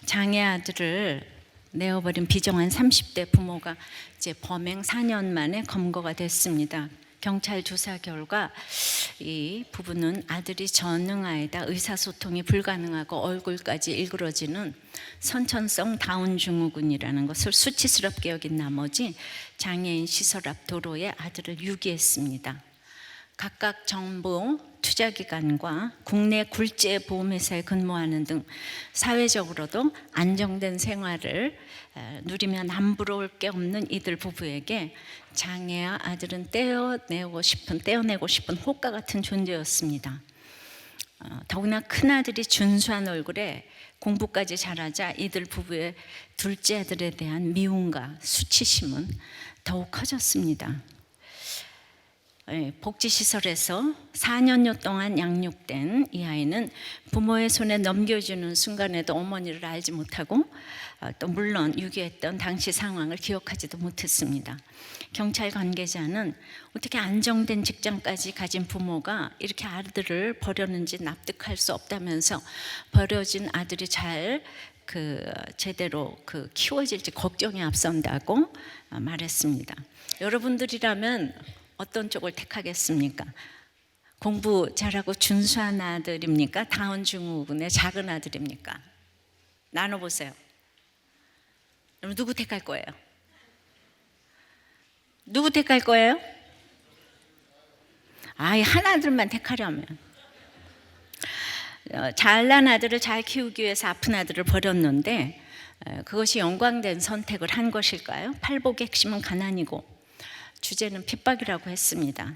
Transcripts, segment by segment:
장애 아들을 내어버린 비정한 30대 부모가 이제 범행 4년 만에 검거가 됐습니다. 경찰 조사 결과 이 부부는 아들이 전능아이다, 의사소통이 불가능하고 얼굴까지 일그러지는 선천성 다운 증후군이라는 것을 수치스럽게 여긴 나머지 장애인 시설 앞 도로에 아들을 유기했습니다. 각각 정부 투자기관과 국내 굴지보험회사에 근무하는 등 사회적으로도 안정된 생활을 누리며 남부러울 게 없는 이들 부부에게 장애아 아들은 떼어내고 싶은 호가 같은 존재였습니다. 더구나 큰아들이 준수한 얼굴에 공부까지 잘하자 이들 부부의 둘째 아들에 대한 미움과 수치심은 더욱 커졌습니다. 복지시설에서 4년여 동안 양육된 이 아이는 부모의 손에 넘겨주는 순간에도 어머니를 알지 못하고 또 물론 유기했던 당시 상황을 기억하지도 못했습니다. 경찰 관계자는 어떻게 안정된 직장까지 가진 부모가 이렇게 아들을 버렸는지 납득할 수 없다면서 버려진 아들이 제대로 키워질지 걱정이 앞선다고 말했습니다. 여러분들이라면 어떤 쪽을 택하겠습니까? 공부 잘하고 준수한 아들입니까? 다운 증후군의 작은 아들입니까? 나눠보세요. 그럼 누구 택할 거예요? 누구 택할 거예요? 아예 한 아들만 택하려면 잘난 아들을 잘 키우기 위해서 아픈 아들을 버렸는데 그것이 영광된 선택을 한 것일까요? 팔복의 핵심은 가난이고 주제는 핍박이라고 했습니다.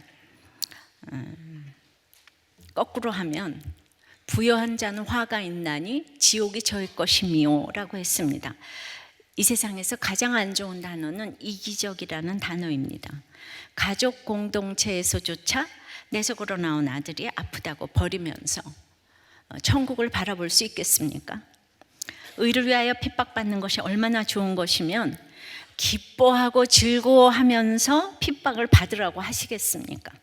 거꾸로 하면 부여한 자는 화가 있나니 지옥이 저의 것이미요 라고 했습니다. 이 세상에서 가장 안 좋은 단어는 이기적이라는 단어입니다. 가족 공동체에서조차 내속으로 나온 아들이 아프다고 버리면서 천국을 바라볼 수 있겠습니까? 의를 위하여 핍박받는 것이 얼마나 좋은 것이면 기뻐하고 즐거워하면서 핍박을 받으라고 하시겠습니까?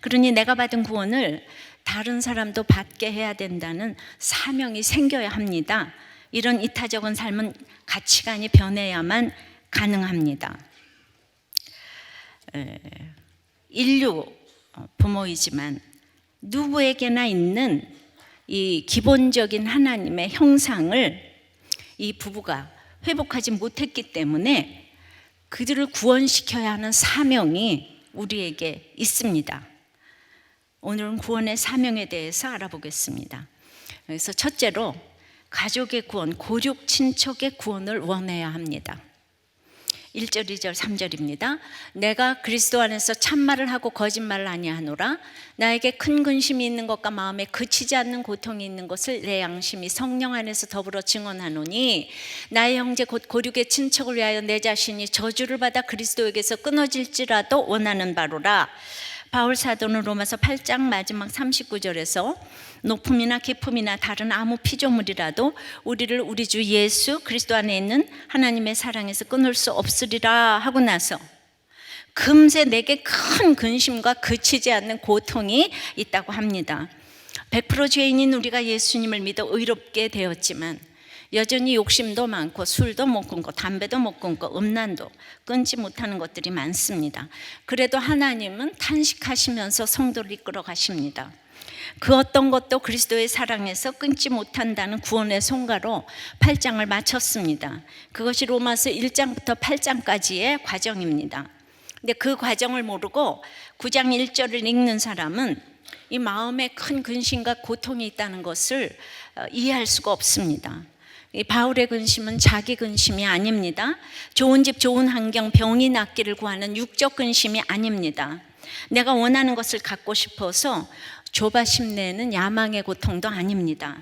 그러니 내가 받은 구원을 다른 사람도 받게 해야 된다는 사명이 생겨야 합니다. 이런 이타적인 삶은 가치관이 변해야만 가능합니다. 인류 부모이지만 누구에게나 있는 이 기본적인 하나님의 형상을 이 부부가 회복하지 못했기 때문에 그들을 구원시켜야 하는 사명이 우리에게 있습니다. 오늘은 구원의 사명에 대해서 알아보겠습니다. 그래서 첫째로 가족의 구원, 고륙 친척의 구원을 원해야 합니다. 1절, 2절, 3절입니다. 내가 그리스도 안에서 참말을 하고 거짓말을 아니하노라. 나에게 큰 근심이 있는 것과 마음에 그치지 않는 고통이 있는 것을 내 양심이 성령 안에서 더불어 증언하노니 나의 형제 곧 고륙의 친척을 위하여 내 자신이 저주를 받아 그리스도에게서 끊어질지라도 원하는 바로라. 바울 사도는 로마서 8장 마지막 39절에서 높음이나 깊음이나 다른 아무 피조물이라도 우리를 우리 주 예수 그리스도 안에 있는 하나님의 사랑에서 끊을 수 없으리라 하고 나서 금세 내게 큰 근심과 그치지 않는 고통이 있다고 합니다. 100% 죄인인 우리가 예수님을 믿어 의롭게 되었지만 여전히 욕심도 많고 술도 못 끊고 담배도 못 끊고 음란도 끊지 못하는 것들이 많습니다. 그래도 하나님은 탄식하시면서 성도를 이끌어 가십니다. 그 어떤 것도 그리스도의 사랑에서 끊지 못한다는 구원의 송가로 8장을 마쳤습니다. 그것이 로마서 1장부터 8장까지의 과정입니다. 근데 그 과정을 모르고 9장 1절을 읽는 사람은 이 마음에 큰 근심과 고통이 있다는 것을 이해할 수가 없습니다. 이 바울의 근심은 자기 근심이 아닙니다. 좋은 집, 좋은 환경, 병이 낫기를 구하는 육적 근심이 아닙니다. 내가 원하는 것을 갖고 싶어서 조바심 내는 야망의 고통도 아닙니다.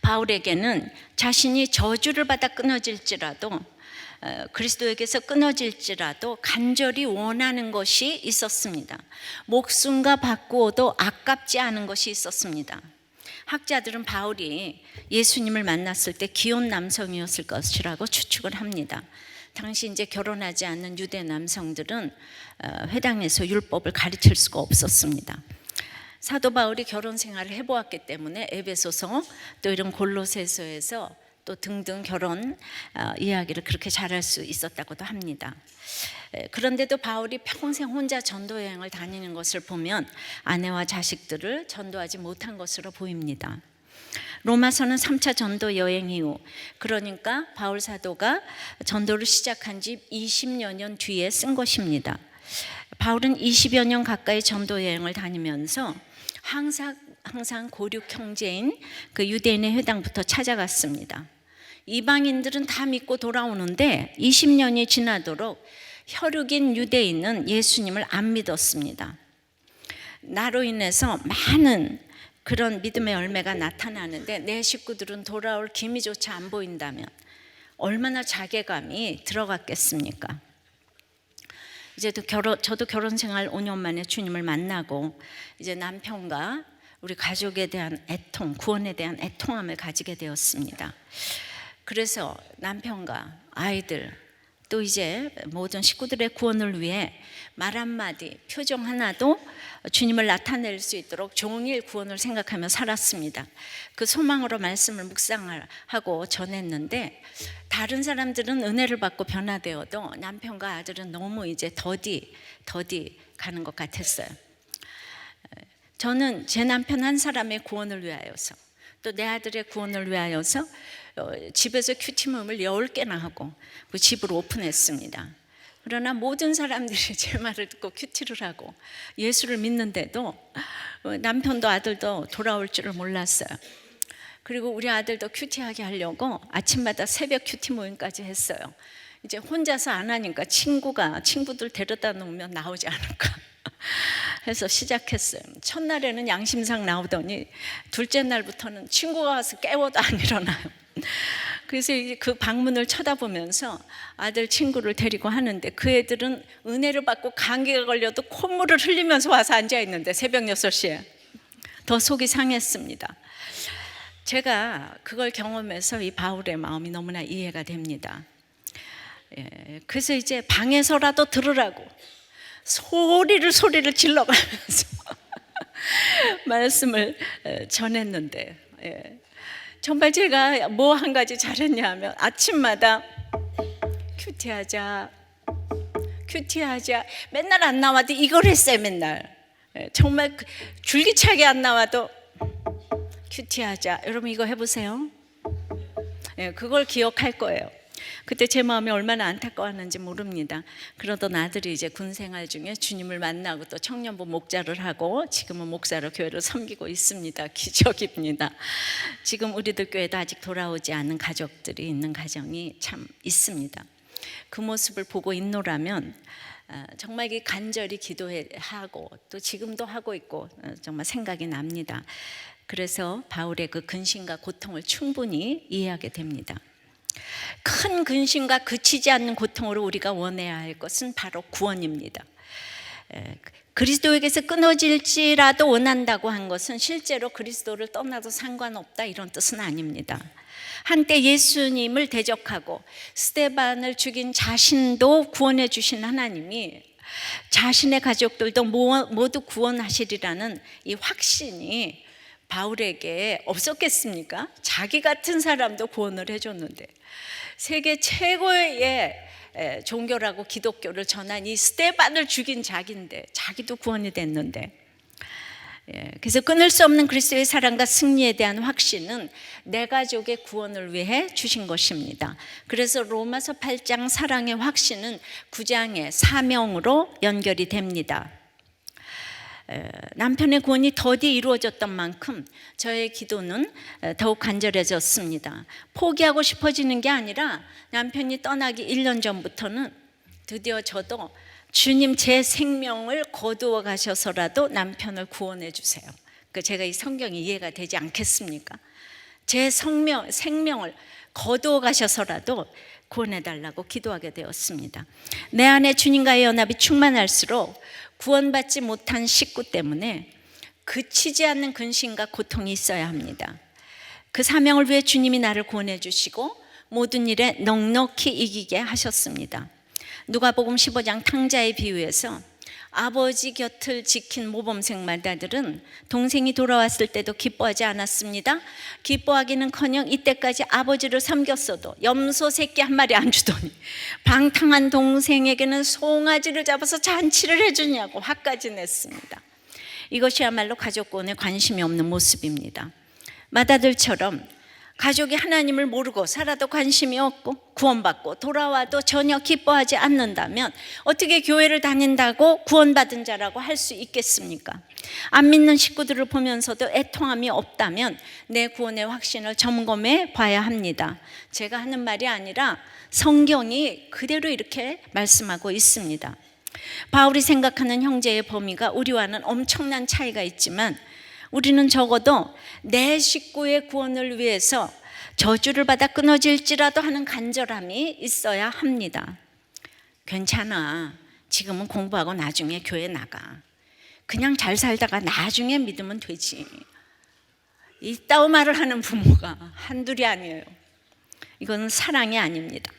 바울에게는 자신이 저주를 받아 끊어질지라도 그리스도에게서 끊어질지라도 간절히 원하는 것이 있었습니다. 목숨과 바꾸어도 아깝지 않은 것이 있었습니다. 학자들은 바울이 예수님을 만났을 때 귀여운 남성이었을 것이라고 추측을 합니다. 당시 이제 결혼하지 않는 유대 남성들은 회당에서 율법을 가르칠 수가 없었습니다. 사도 바울이 결혼 생활을 해보았기 때문에 에베소서 또 이런 골로새서에서 또 등등 결혼 이야기를 그렇게 잘할 수 있었다고도 합니다. 그런데도 바울이 평생 혼자 전도 여행을 다니는 것을 보면 아내와 자식들을 전도하지 못한 것으로 보입니다. 로마서는 3차 전도 여행 이후, 그러니까 바울 사도가 전도를 시작한 지 20여 년 뒤에 쓴 것입니다. 바울은 20여 년 가까이 전도 여행을 다니면서 항상 고륙 형제인 그 유대인의 회당부터 찾아갔습니다. 이방인들은 다 믿고 돌아오는데 20년이 지나도록 혈육인 유대인은 예수님을 안 믿었습니다. 나로 인해서 많은 그런 믿음의 열매가 나타나는데 내 식구들은 돌아올 기미조차 안 보인다면 얼마나 자괴감이 들어갔겠습니까? 저도 결혼 생활 5년 만에 주님을 만나고 이제 남편과 우리 가족에 대한 애통, 구원에 대한 애통함을 가지게 되었습니다. 그래서 남편과 아이들 또 이제 모든 식구들의 구원을 위해 말 한마디, 표정 하나도 주님을 나타낼 수 있도록 종일 구원을 생각하며 살았습니다. 그 소망으로 말씀을 묵상하고 전했는데 다른 사람들은 은혜를 받고 변화되어도 남편과 아들은 너무 이제 더디 가는 것 같았어요. 저는 제 남편 한 사람의 구원을 위하여서 또 내 아들의 구원을 위하여서 집에서 큐티mom을 10개나 하고 그 집을 오픈했습니다. 그러나 모든 사람들이 제 말을 듣고 큐티를 하고 예수를 믿는데도 남편도 아들도 돌아올 줄을 몰랐어요. 그리고 우리 아들도 큐티하게 하려고 아침마다 새벽 큐티 모임까지 했어요. 이제 혼자서 안 하니까 친구들 데려다 놓으면 나오지 않을까 해서 시작했어요. 첫날에는 양심상 나오더니 둘째 날부터는 친구가 와서 깨워도 안 일어나요. 그래서 그 방문을 쳐다보면서 아들 친구를 데리고 하는데 그 애들은 은혜를 받고 감기가 걸려도 콧물을 흘리면서 와서 앉아있는데 새벽 6시에 더 속이 상했습니다. 제가 그걸 경험해서 이 바울의 마음이 너무나 이해가 됩니다. 그래서 이제 방에서라도 들으라고 소리를 질러가면서 말씀을 전했는데 정말 제가 뭐 한 가지 잘했냐 하면 아침마다 큐티하자 맨날 안 나와도 이걸 했어요. 맨날 정말 줄기차게 안 나와도 큐티하자. 여러분 이거 해보세요. 그걸 기억할 거예요. 그때 제 마음이 얼마나 안타까웠는지 모릅니다. 그러던 아들이 이제 군 생활 중에 주님을 만나고 또 청년부 목자를 하고 지금은 목사로 교회를 섬기고 있습니다. 기적입니다. 지금 우리들 교회도 아직 돌아오지 않은 가족들이 있는 가정이 참 있습니다. 그 모습을 보고 있노라면 정말 간절히 기도하고 또 지금도 하고 있고 정말 생각이 납니다. 그래서 바울의 그 근심과 고통을 충분히 이해하게 됩니다. 큰 근심과 그치지 않는 고통으로 우리가 원해야 할 것은 바로 구원입니다. 그리스도에게서 끊어질지라도 원한다고 한 것은 실제로 그리스도를 떠나도 상관없다 이런 뜻은 아닙니다. 한때 예수님을 대적하고 스데반을 죽인 자신도 구원해 주신 하나님이 자신의 가족들도 모두 구원하시리라는 이 확신이 바울에게 없었겠습니까? 자기 같은 사람도 구원을 해줬는데 세계 최고의 종교라고 기독교를 전한 이 스데반을 죽인 자기인데 자기도 구원이 됐는데 그래서 끊을 수 없는 그리스도의 사랑과 승리에 대한 확신은 내 가족의 구원을 위해 주신 것입니다. 그래서 로마서 8장 사랑의 확신은 9장의 사명으로 연결이 됩니다. 남편의 구원이 더디 이루어졌던 만큼 저의 기도는 더욱 간절해졌습니다. 포기하고 싶어지는 게 아니라 남편이 떠나기 1년 전부터는 드디어 저도 주님 제 생명을 거두어 가셔서라도 남편을 구원해 주세요. 제가 이 성경이 이해가 되지 않겠습니까? 제 생명을 거두어 가셔서라도 구원해 달라고 기도하게 되었습니다. 내 안에 주님과의 연합이 충만할수록 구원받지 못한 식구 때문에 그치지 않는 근심과 고통이 있어야 합니다. 그 사명을 위해 주님이 나를 구원해 주시고 모든 일에 넉넉히 이기게 하셨습니다. 누가복음 15장 탕자의 비유에서 아버지 곁을 지킨 모범생 맏아들은 동생이 돌아왔을 때도 기뻐하지 않았습니다. 기뻐하기는커녕 이때까지 아버지를 섬겼어도 염소 새끼 한 마리 안 주더니 방탕한 동생에게는 송아지를 잡아서 잔치를 해주냐고 화까지 냈습니다. 이것이야말로 가족권에 관심이 없는 모습입니다. 맏아들처럼 가족이 하나님을 모르고 살아도 관심이 없고 구원받고 돌아와도 전혀 기뻐하지 않는다면 어떻게 교회를 다닌다고 구원받은 자라고 할 수 있겠습니까? 안 믿는 식구들을 보면서도 애통함이 없다면 내 구원의 확신을 점검해 봐야 합니다. 제가 하는 말이 아니라 성경이 그대로 이렇게 말씀하고 있습니다. 바울이 생각하는 형제의 범위가 우리와는 엄청난 차이가 있지만 우리는 적어도 내 식구의 구원을 위해서 저주를 받아 끊어질지라도 하는 간절함이 있어야 합니다. 괜찮아. 지금은 공부하고 나중에 교회 나가. 그냥 잘 살다가 나중에 믿으면 되지. 이따위 말을 하는 부모가 한둘이 아니에요. 이건 사랑이 아닙니다.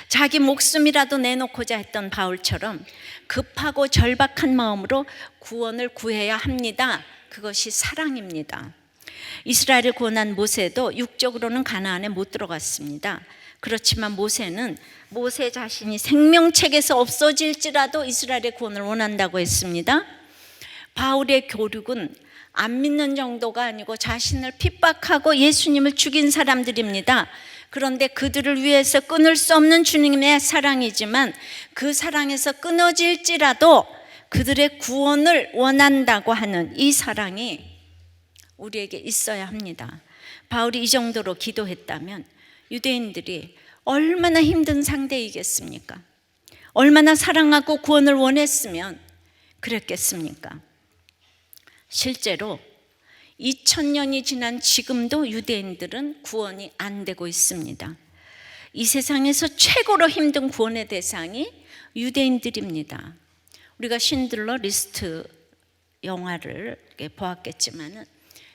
자기 목숨이라도 내놓고자 했던 바울처럼 급하고 절박한 마음으로 구원을 구해야 합니다. 그것이 사랑입니다. 이스라엘을 구원한 모세도 육적으로는 가나안에 못 들어갔습니다. 그렇지만 모세는 모세 자신이 생명책에서 없어질지라도 이스라엘의 구원을 원한다고 했습니다. 바울의 교륙은 안 믿는 정도가 아니고 자신을 핍박하고 예수님을 죽인 사람들입니다. 그런데 그들을 위해서 끊을 수 없는 주님의 사랑이지만 그 사랑에서 끊어질지라도 그들의 구원을 원한다고 하는 이 사랑이 우리에게 있어야 합니다. 바울이 이 정도로 기도했다면 유대인들이 얼마나 힘든 상대이겠습니까? 얼마나 사랑하고 구원을 원했으면 그랬겠습니까? 실제로 2000년이 지난 지금도 유대인들은 구원이 안 되고 있습니다. 이 세상에서 최고로 힘든 구원의 대상이 유대인들입니다. 우리가 신들러 리스트 영화를 보았겠지만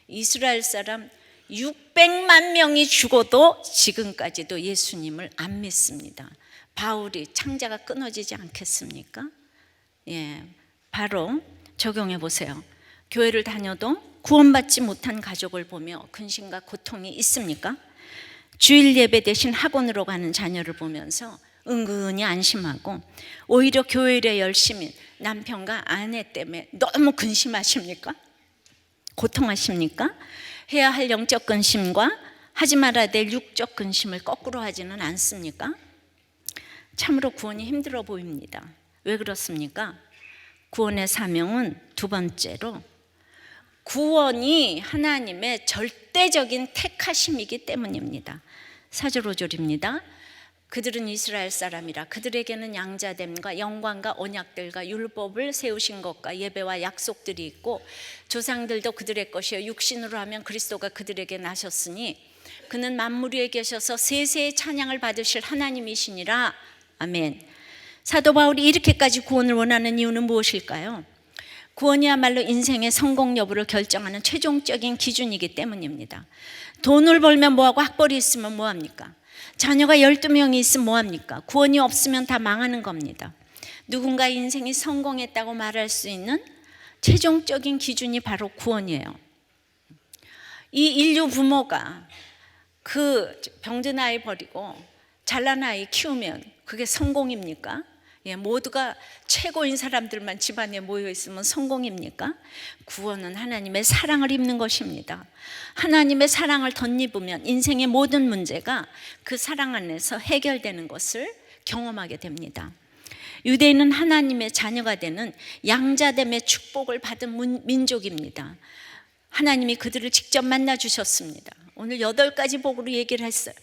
이스라엘 사람 600만 명이 죽어도 지금까지도 예수님을 안 믿습니다. 바울이 창자가 끊어지지 않겠습니까? 바로 적용해 보세요. 교회를 다녀도 구원받지 못한 가족을 보며 근심과 고통이 있습니까? 주일 예배 대신 학원으로 가는 자녀를 보면서 은근히 안심하고 오히려 교회에 열심히 남편과 아내 때문에 너무 근심하십니까? 고통하십니까? 해야 할 영적 근심과 하지 말아야 될 육적 근심을 거꾸로 하지는 않습니까? 참으로 구원이 힘들어 보입니다. 왜 그렇습니까? 구원의 사명은 두 번째로 구원이 하나님의 절대적인 택하심이기 때문입니다. 4절 5절입니다. 그들은 이스라엘 사람이라 그들에게는 양자됨과 영광과 언약들과 율법을 세우신 것과 예배와 약속들이 있고 조상들도 그들의 것이요 육신으로 하면 그리스도가 그들에게 나셨으니 그는 만물 위에 계셔서 세세의 찬양을 받으실 하나님이시니라. 아멘. 사도 바울이 이렇게까지 구원을 원하는 이유는 무엇일까요? 구원이야말로 인생의 성공 여부를 결정하는 최종적인 기준이기 때문입니다. 돈을 벌면 뭐하고 학벌이 있으면 뭐합니까? 자녀가 12명이 있으면 뭐합니까? 구원이 없으면 다 망하는 겁니다. 누군가 인생이 성공했다고 말할 수 있는 최종적인 기준이 바로 구원이에요. 이 인류 부모가 그 병든 아이 버리고 잘난 아이 키우면 그게 성공입니까? 모두가 최고인 사람들만 집안에 모여 있으면 성공입니까? 구원은 하나님의 사랑을 입는 것입니다. 하나님의 사랑을 덧입으면 인생의 모든 문제가 그 사랑 안에서 해결되는 것을 경험하게 됩니다. 유대인은 하나님의 자녀가 되는 양자됨의 축복을 받은 민족입니다. 하나님이 그들을 직접 만나 주셨습니다. 오늘 8가지 복으로 얘기를 했어요.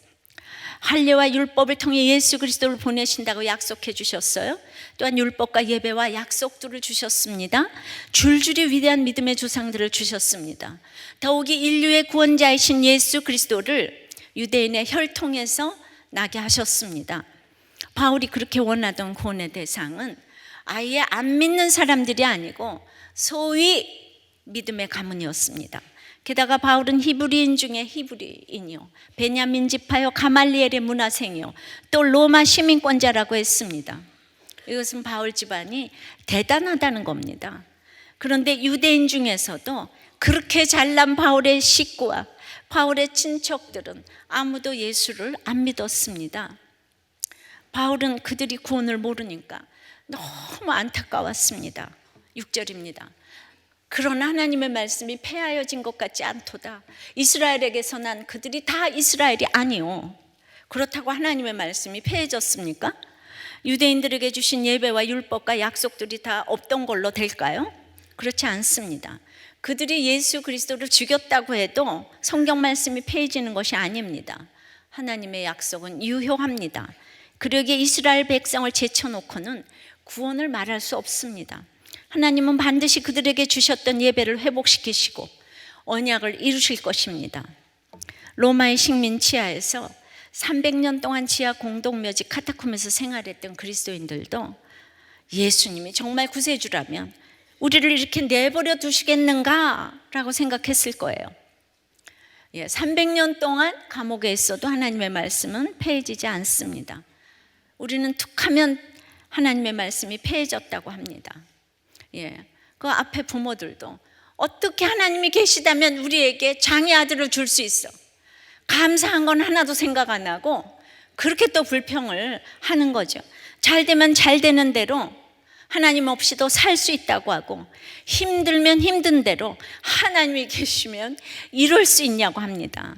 할례와 율법을 통해 예수 그리스도를 보내신다고 약속해 주셨어요. 또한 율법과 예배와 약속들을 주셨습니다. 줄줄이 위대한 믿음의 조상들을 주셨습니다. 더욱이 인류의 구원자이신 예수 그리스도를 유대인의 혈통에서 나게 하셨습니다. 바울이 그렇게 원하던 구원의 대상은 아예 안 믿는 사람들이 아니고 소위 믿음의 가문이었습니다. 게다가 바울은 히브리인 중에 히브리인이요 베냐민 지파요 가말리엘의 문화생이요 또 로마 시민권자라고 했습니다. 이것은 바울 집안이 대단하다는 겁니다. 그런데 유대인 중에서도 그렇게 잘난 바울의 식구와 바울의 친척들은 아무도 예수를 안 믿었습니다. 바울은 그들이 구원을 모르니까 너무 안타까웠습니다. 6절입니다. 그러나 하나님의 말씀이 폐하여진 것 같지 않도다. 이스라엘에게서 난 그들이 다 이스라엘이 아니요. 그렇다고 하나님의 말씀이 폐해졌습니까? 유대인들에게 주신 예배와 율법과 약속들이 다 없던 걸로 될까요? 그렇지 않습니다. 그들이 예수 그리스도를 죽였다고 해도 성경 말씀이 폐해지는 것이 아닙니다. 하나님의 약속은 유효합니다. 그러기에 이스라엘 백성을 제쳐놓고는 구원을 말할 수 없습니다. 하나님은 반드시 그들에게 주셨던 예배를 회복시키시고 언약을 이루실 것입니다. 로마의 식민 지하에서 300년 동안 지하 공동묘지 카타콤에서 생활했던 그리스도인들도 예수님이 정말 구세주라면 우리를 이렇게 내버려 두시겠는가? 라고 생각했을 거예요. 300년 동안 감옥에 있어도 하나님의 말씀은 폐해지지 않습니다. 우리는 툭하면 하나님의 말씀이 폐해졌다고 합니다. 그 앞에 부모들도 어떻게 하나님이 계시다면 우리에게 장애 아들을 줄 수 있어? 감사한 건 하나도 생각 안 하고 그렇게 또 불평을 하는 거죠. 잘 되면 잘 되는 대로 하나님 없이도 살 수 있다고 하고 힘들면 힘든 대로 하나님이 계시면 이럴 수 있냐고 합니다.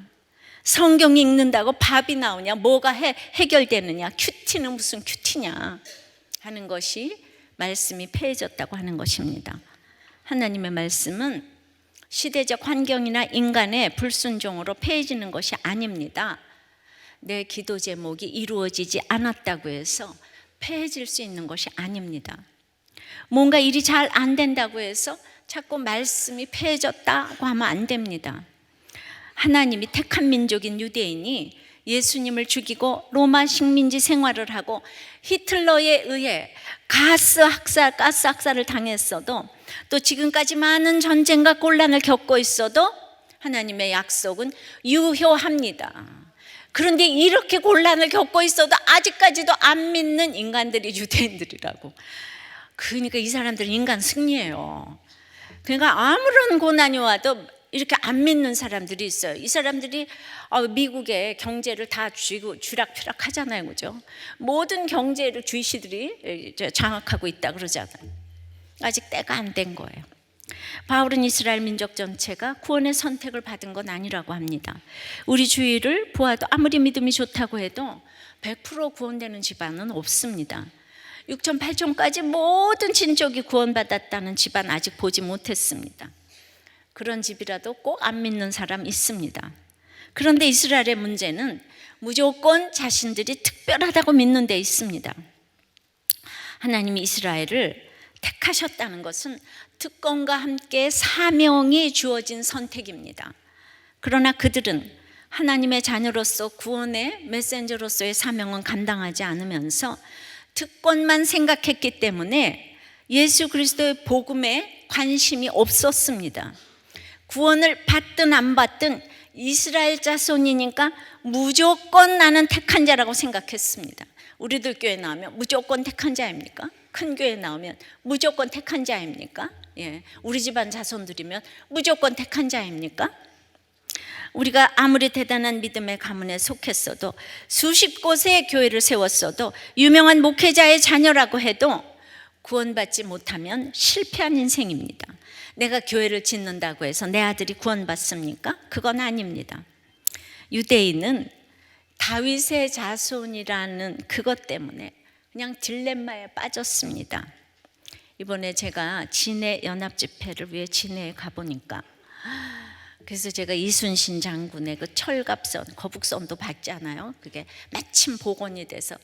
성경 읽는다고 밥이 나오냐? 뭐가 해결되느냐? 큐티는 무슨 큐티냐? 하는 것이 말씀이 폐해졌다고 하는 것입니다. 하나님의 말씀은 시대적 환경이나 인간의 불순종으로 폐해지는 것이 아닙니다. 내 기도 제목이 이루어지지 않았다고 해서 폐해질 수 있는 것이 아닙니다. 뭔가 일이 잘 안 된다고 해서 자꾸 말씀이 폐해졌다고 하면 안 됩니다. 하나님이 택한 민족인 유대인이 예수님을 죽이고 로마 식민지 생활을 하고 히틀러에 의해 가스 학살을 당했어도 또 지금까지 많은 전쟁과 곤란을 겪고 있어도 하나님의 약속은 유효합니다. 그런데 이렇게 곤란을 겪고 있어도 아직까지도 안 믿는 인간들이 유대인들이라고. 그러니까 이 사람들은 인간 승리예요. 그러니까 아무런 고난이 와도 이렇게 안 믿는 사람들이 있어요. 이 사람들이 미국의 경제를 다 쥐고 쥐락펴락 하잖아요, 그죠? 모든 경제를 주이시들이 장악하고 있다 그러잖아요. 아직 때가 안 된 거예요. 바울은 이스라엘 민족 전체가 구원의 선택을 받은 건 아니라고 합니다. 우리 주위를 보아도 아무리 믿음이 좋다고 해도 100% 구원되는 집안은 없습니다. 6천 8천까지 모든 친족이 구원받았다는 집안 아직 보지 못했습니다. 그런 집이라도 꼭 안 믿는 사람 있습니다. 그런데 이스라엘의 문제는 무조건 자신들이 특별하다고 믿는 데 있습니다. 하나님이 이스라엘을 택하셨다는 것은 특권과 함께 사명이 주어진 선택입니다. 그러나 그들은 하나님의 자녀로서 구원의 메신저로서의 사명은 감당하지 않으면서 특권만 생각했기 때문에 예수 그리스도의 복음에 관심이 없었습니다. 구원을 받든 안 받든 이스라엘 자손이니까 무조건 나는 택한 자라고 생각했습니다. 우리들 교회 나오면 무조건 택한 자입니까? 큰 교회 나오면 무조건 택한 자입니까? 우리 집안 자손들이면 무조건 택한 자입니까? 우리가 아무리 대단한 믿음의 가문에 속했어도 수십 곳의 교회를 세웠어도 유명한 목회자의 자녀라고 해도 구원받지 못하면 실패한 인생입니다. 내가 교회를 짓는다고 해서 내 아들이 구원받습니까? 그건 아닙니다. 유대인은 다윗의 자손이라는 그것 때문에 그냥 딜레마에 빠졌습니다. 이번에 제가 진해 연합집회를 위해 진해에 가보니까 그래서 제가 이순신 장군의 그 철갑선, 거북선도 봤잖아요. 그게 마침 복원이 돼서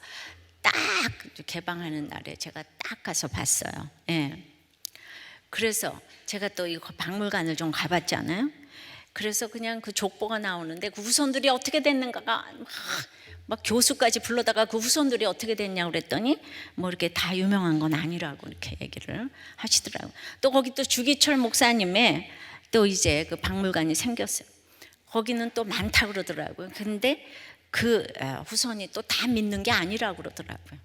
딱 개방하는 날에 제가 딱 가서 봤어요. 그래서 제가 또 이 박물관을 좀 가봤잖아요. 그래서 그냥 그 족보가 나오는데 그 후손들이 어떻게 됐는가가 막 교수까지 불러다가 그 후손들이 어떻게 됐냐고 그랬더니 뭐 이렇게 다 유명한 건 아니라고 이렇게 얘기를 하시더라고요. 또 거기 또 주기철 목사님의 또 이제 그 박물관이 생겼어요. 거기는 또 많다고 그러더라고요. 근데 그 후손이 또 다 믿는 게 아니라고 그러더라고요.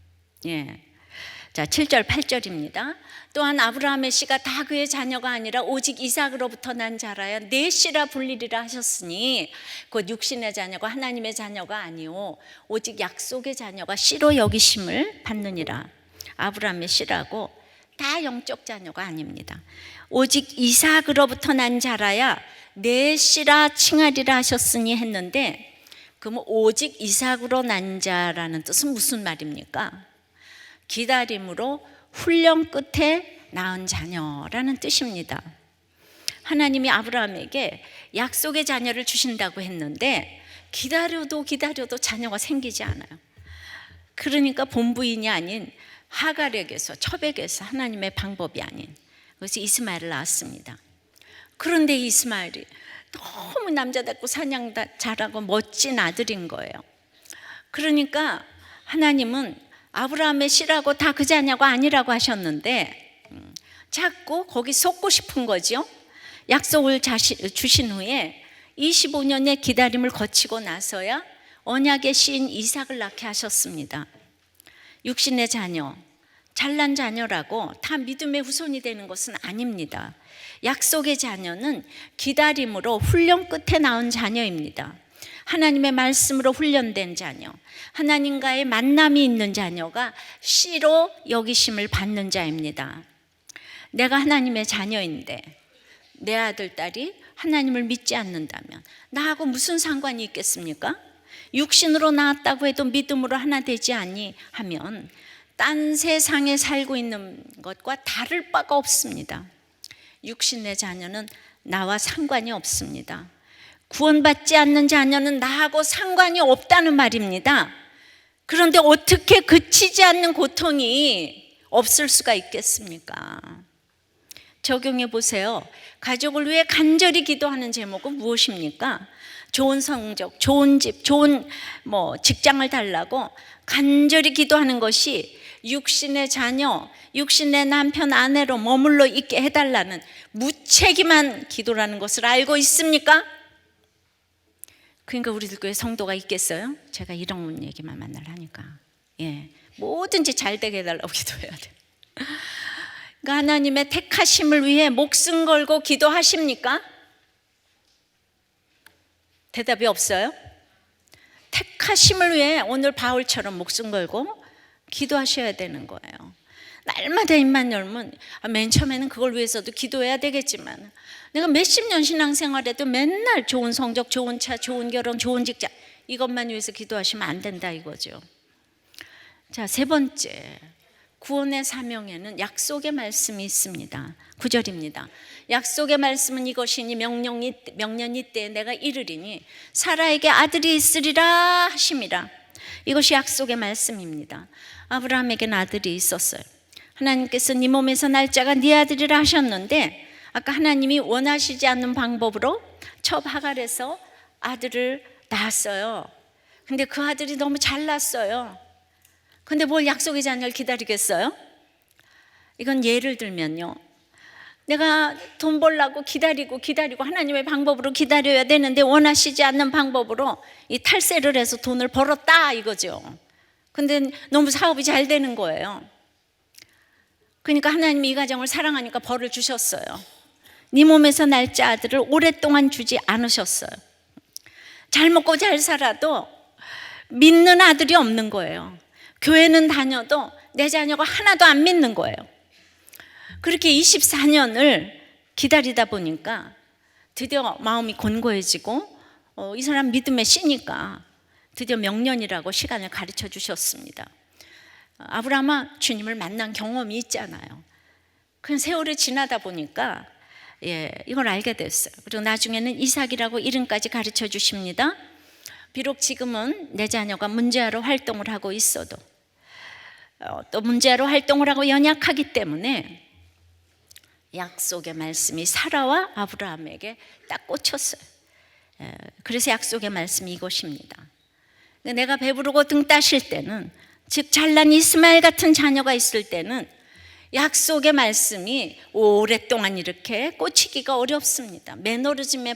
자, 7절 8절입니다. 또한 아브라함의 씨가 다 그의 자녀가 아니라 오직 이삭으로부터 난 자라야 내 씨라 불리리라 하셨으니 곧 육신의 자녀가 하나님의 자녀가 아니오 오직 약속의 자녀가 씨로 여기심을 받느니라. 아브라함의 씨라고 다 영적 자녀가 아닙니다. 오직 이삭으로부터 난 자라야 내 씨라 칭하리라 하셨으니 했는데, 그럼 오직 이삭으로 난 자라는 뜻은 무슨 말입니까? 기다림으로 훈련 끝에 낳은 자녀라는 뜻입니다. 하나님이 아브라함에게 약속의 자녀를 주신다고 했는데 기다려도 자녀가 생기지 않아요. 그러니까 본부인이 아닌 하갈에게서, 첩에게서 하나님의 방법이 아닌, 그래서 이스마엘을 낳았습니다. 그런데 이스마엘이 너무 남자답고 사냥 잘하고 멋진 아들인 거예요. 그러니까 하나님은 아브라함의 씨라고 다 그 자녀가 아니라고 하셨는데 자꾸 거기 속고 싶은 거죠. 약속을 주신 후에 25년의 기다림을 거치고 나서야 언약의 씨인 이삭을 낳게 하셨습니다. 육신의 자녀, 잘난 자녀라고 다 믿음의 후손이 되는 것은 아닙니다. 약속의 자녀는 기다림으로 훈련 끝에 낳은 자녀입니다. 하나님의 말씀으로 훈련된 자녀, 하나님과의 만남이 있는 자녀가 씨로 여기심을 받는 자입니다. 내가 하나님의 자녀인데 내 아들, 딸이 하나님을 믿지 않는다면 나하고 무슨 상관이 있겠습니까? 육신으로 낳았다고 해도 믿음으로 하나 되지 아니하면 딴 세상에 살고 있는 것과 다를 바가 없습니다. 육신의 자녀는 나와 상관이 없습니다. 구원받지 않는 자녀는 나하고 상관이 없다는 말입니다. 그런데 어떻게 그치지 않는 고통이 없을 수가 있겠습니까? 적용해 보세요. 가족을 위해 간절히 기도하는 제목은 무엇입니까? 좋은 성적, 좋은 집, 좋은 직장을 달라고 간절히 기도하는 것이 육신의 자녀, 육신의 남편, 아내로 머물러 있게 해달라는 무책임한 기도라는 것을 알고 있습니까? 그러니까 우리들 교회 성도가 있겠어요? 제가 이런 얘기만 만날 하니까 뭐든지 잘 되게 해달라고 기도해야 돼요. 그러니까 하나님의 택하심을 위해 목숨 걸고 기도하십니까? 대답이 없어요. 택하심을 위해 오늘 바울처럼 목숨 걸고 기도하셔야 되는 거예요. 날마다 입만 열면 맨 처음에는 그걸 위해서도 기도해야 되겠지만 내가 몇십 년 신앙생활에도 맨날 좋은 성적, 좋은 차, 좋은 결혼, 좋은 직장 이것만 위해서 기도하시면 안 된다 이거죠. 자, 세 번째, 구원의 사명에는 약속의 말씀이 있습니다. 9절입니다. 약속의 말씀은 이것이니 명년이 때에 내가 이르리니 사라에게 아들이 있으리라 하심이라. 이것이 약속의 말씀입니다. 아브라함에게는 아들이 있었어요. 하나님께서 네 몸에서 날 자가 네 아들이라 하셨는데 아까 하나님이 원하시지 않는 방법으로 첩 하갈에서 아들을 낳았어요. 근데 그 아들이 너무 잘났어요. 근데 뭘 약속의 자녀를 기다리겠어요? 이건 예를 들면요, 내가 돈 벌려고 기다리고 하나님의 방법으로 기다려야 되는데 원하시지 않는 방법으로 이 탈세를 해서 돈을 벌었다 이거죠. 근데 너무 사업이 잘 되는 거예요. 그러니까 하나님이 이 가정을 사랑하니까 벌을 주셨어요. 네 몸에서 날짜 아들을 오랫동안 주지 않으셨어요. 잘 먹고 잘 살아도 믿는 아들이 없는 거예요. 교회는 다녀도 내 자녀가 하나도 안 믿는 거예요. 그렇게 24년을 기다리다 보니까 드디어 마음이 곤고해지고 이 사람 믿음에 씨니까 드디어 명년이라고 시간을 가르쳐 주셨습니다. 아브라함은 주님을 만난 경험이 있잖아요. 그 세월이 지나다 보니까 이걸 알게 됐어요. 그리고 나중에는 이삭이라고 이름까지 가르쳐 주십니다. 비록 지금은 내 자녀가 문제아로 활동을 하고 있어도 또 문제아로 활동을 하고 연약하기 때문에 약속의 말씀이 사라와 아브라함에게 딱 꽂혔어요. 그래서 약속의 말씀이 이것입니다. 내가 배부르고 등 따실 때는, 즉 잘난 이스마엘 같은 자녀가 있을 때는 약속의 말씀이 오랫동안 이렇게 꽂히기가 어렵습니다. 매너리즘에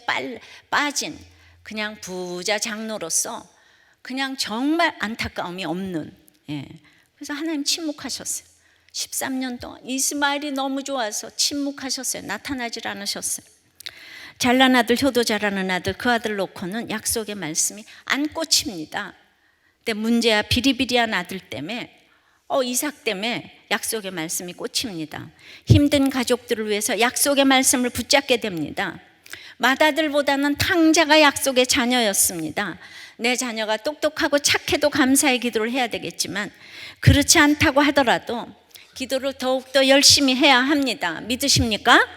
빠진 그냥 부자 장로로서 그냥 정말 안타까움이 없는, 그래서 하나님 침묵하셨어요. 13년 동안 이스마엘이 너무 좋아서 침묵하셨어요. 나타나질 않으셨어요. 잘난 아들, 효도 잘하는 아들, 그 아들 놓고는 약속의 말씀이 안 꽂힙니다. 근데 문제야 비리비리한 아들 때문에 이삭 때문에 약속의 말씀이 꽂힙니다. 힘든 가족들을 위해서 약속의 말씀을 붙잡게 됩니다. 맏아들보다는 탕자가 약속의 자녀였습니다. 내 자녀가 똑똑하고 착해도 감사의 기도를 해야 되겠지만 그렇지 않다고 하더라도 기도를 더욱더 열심히 해야 합니다. 믿으십니까?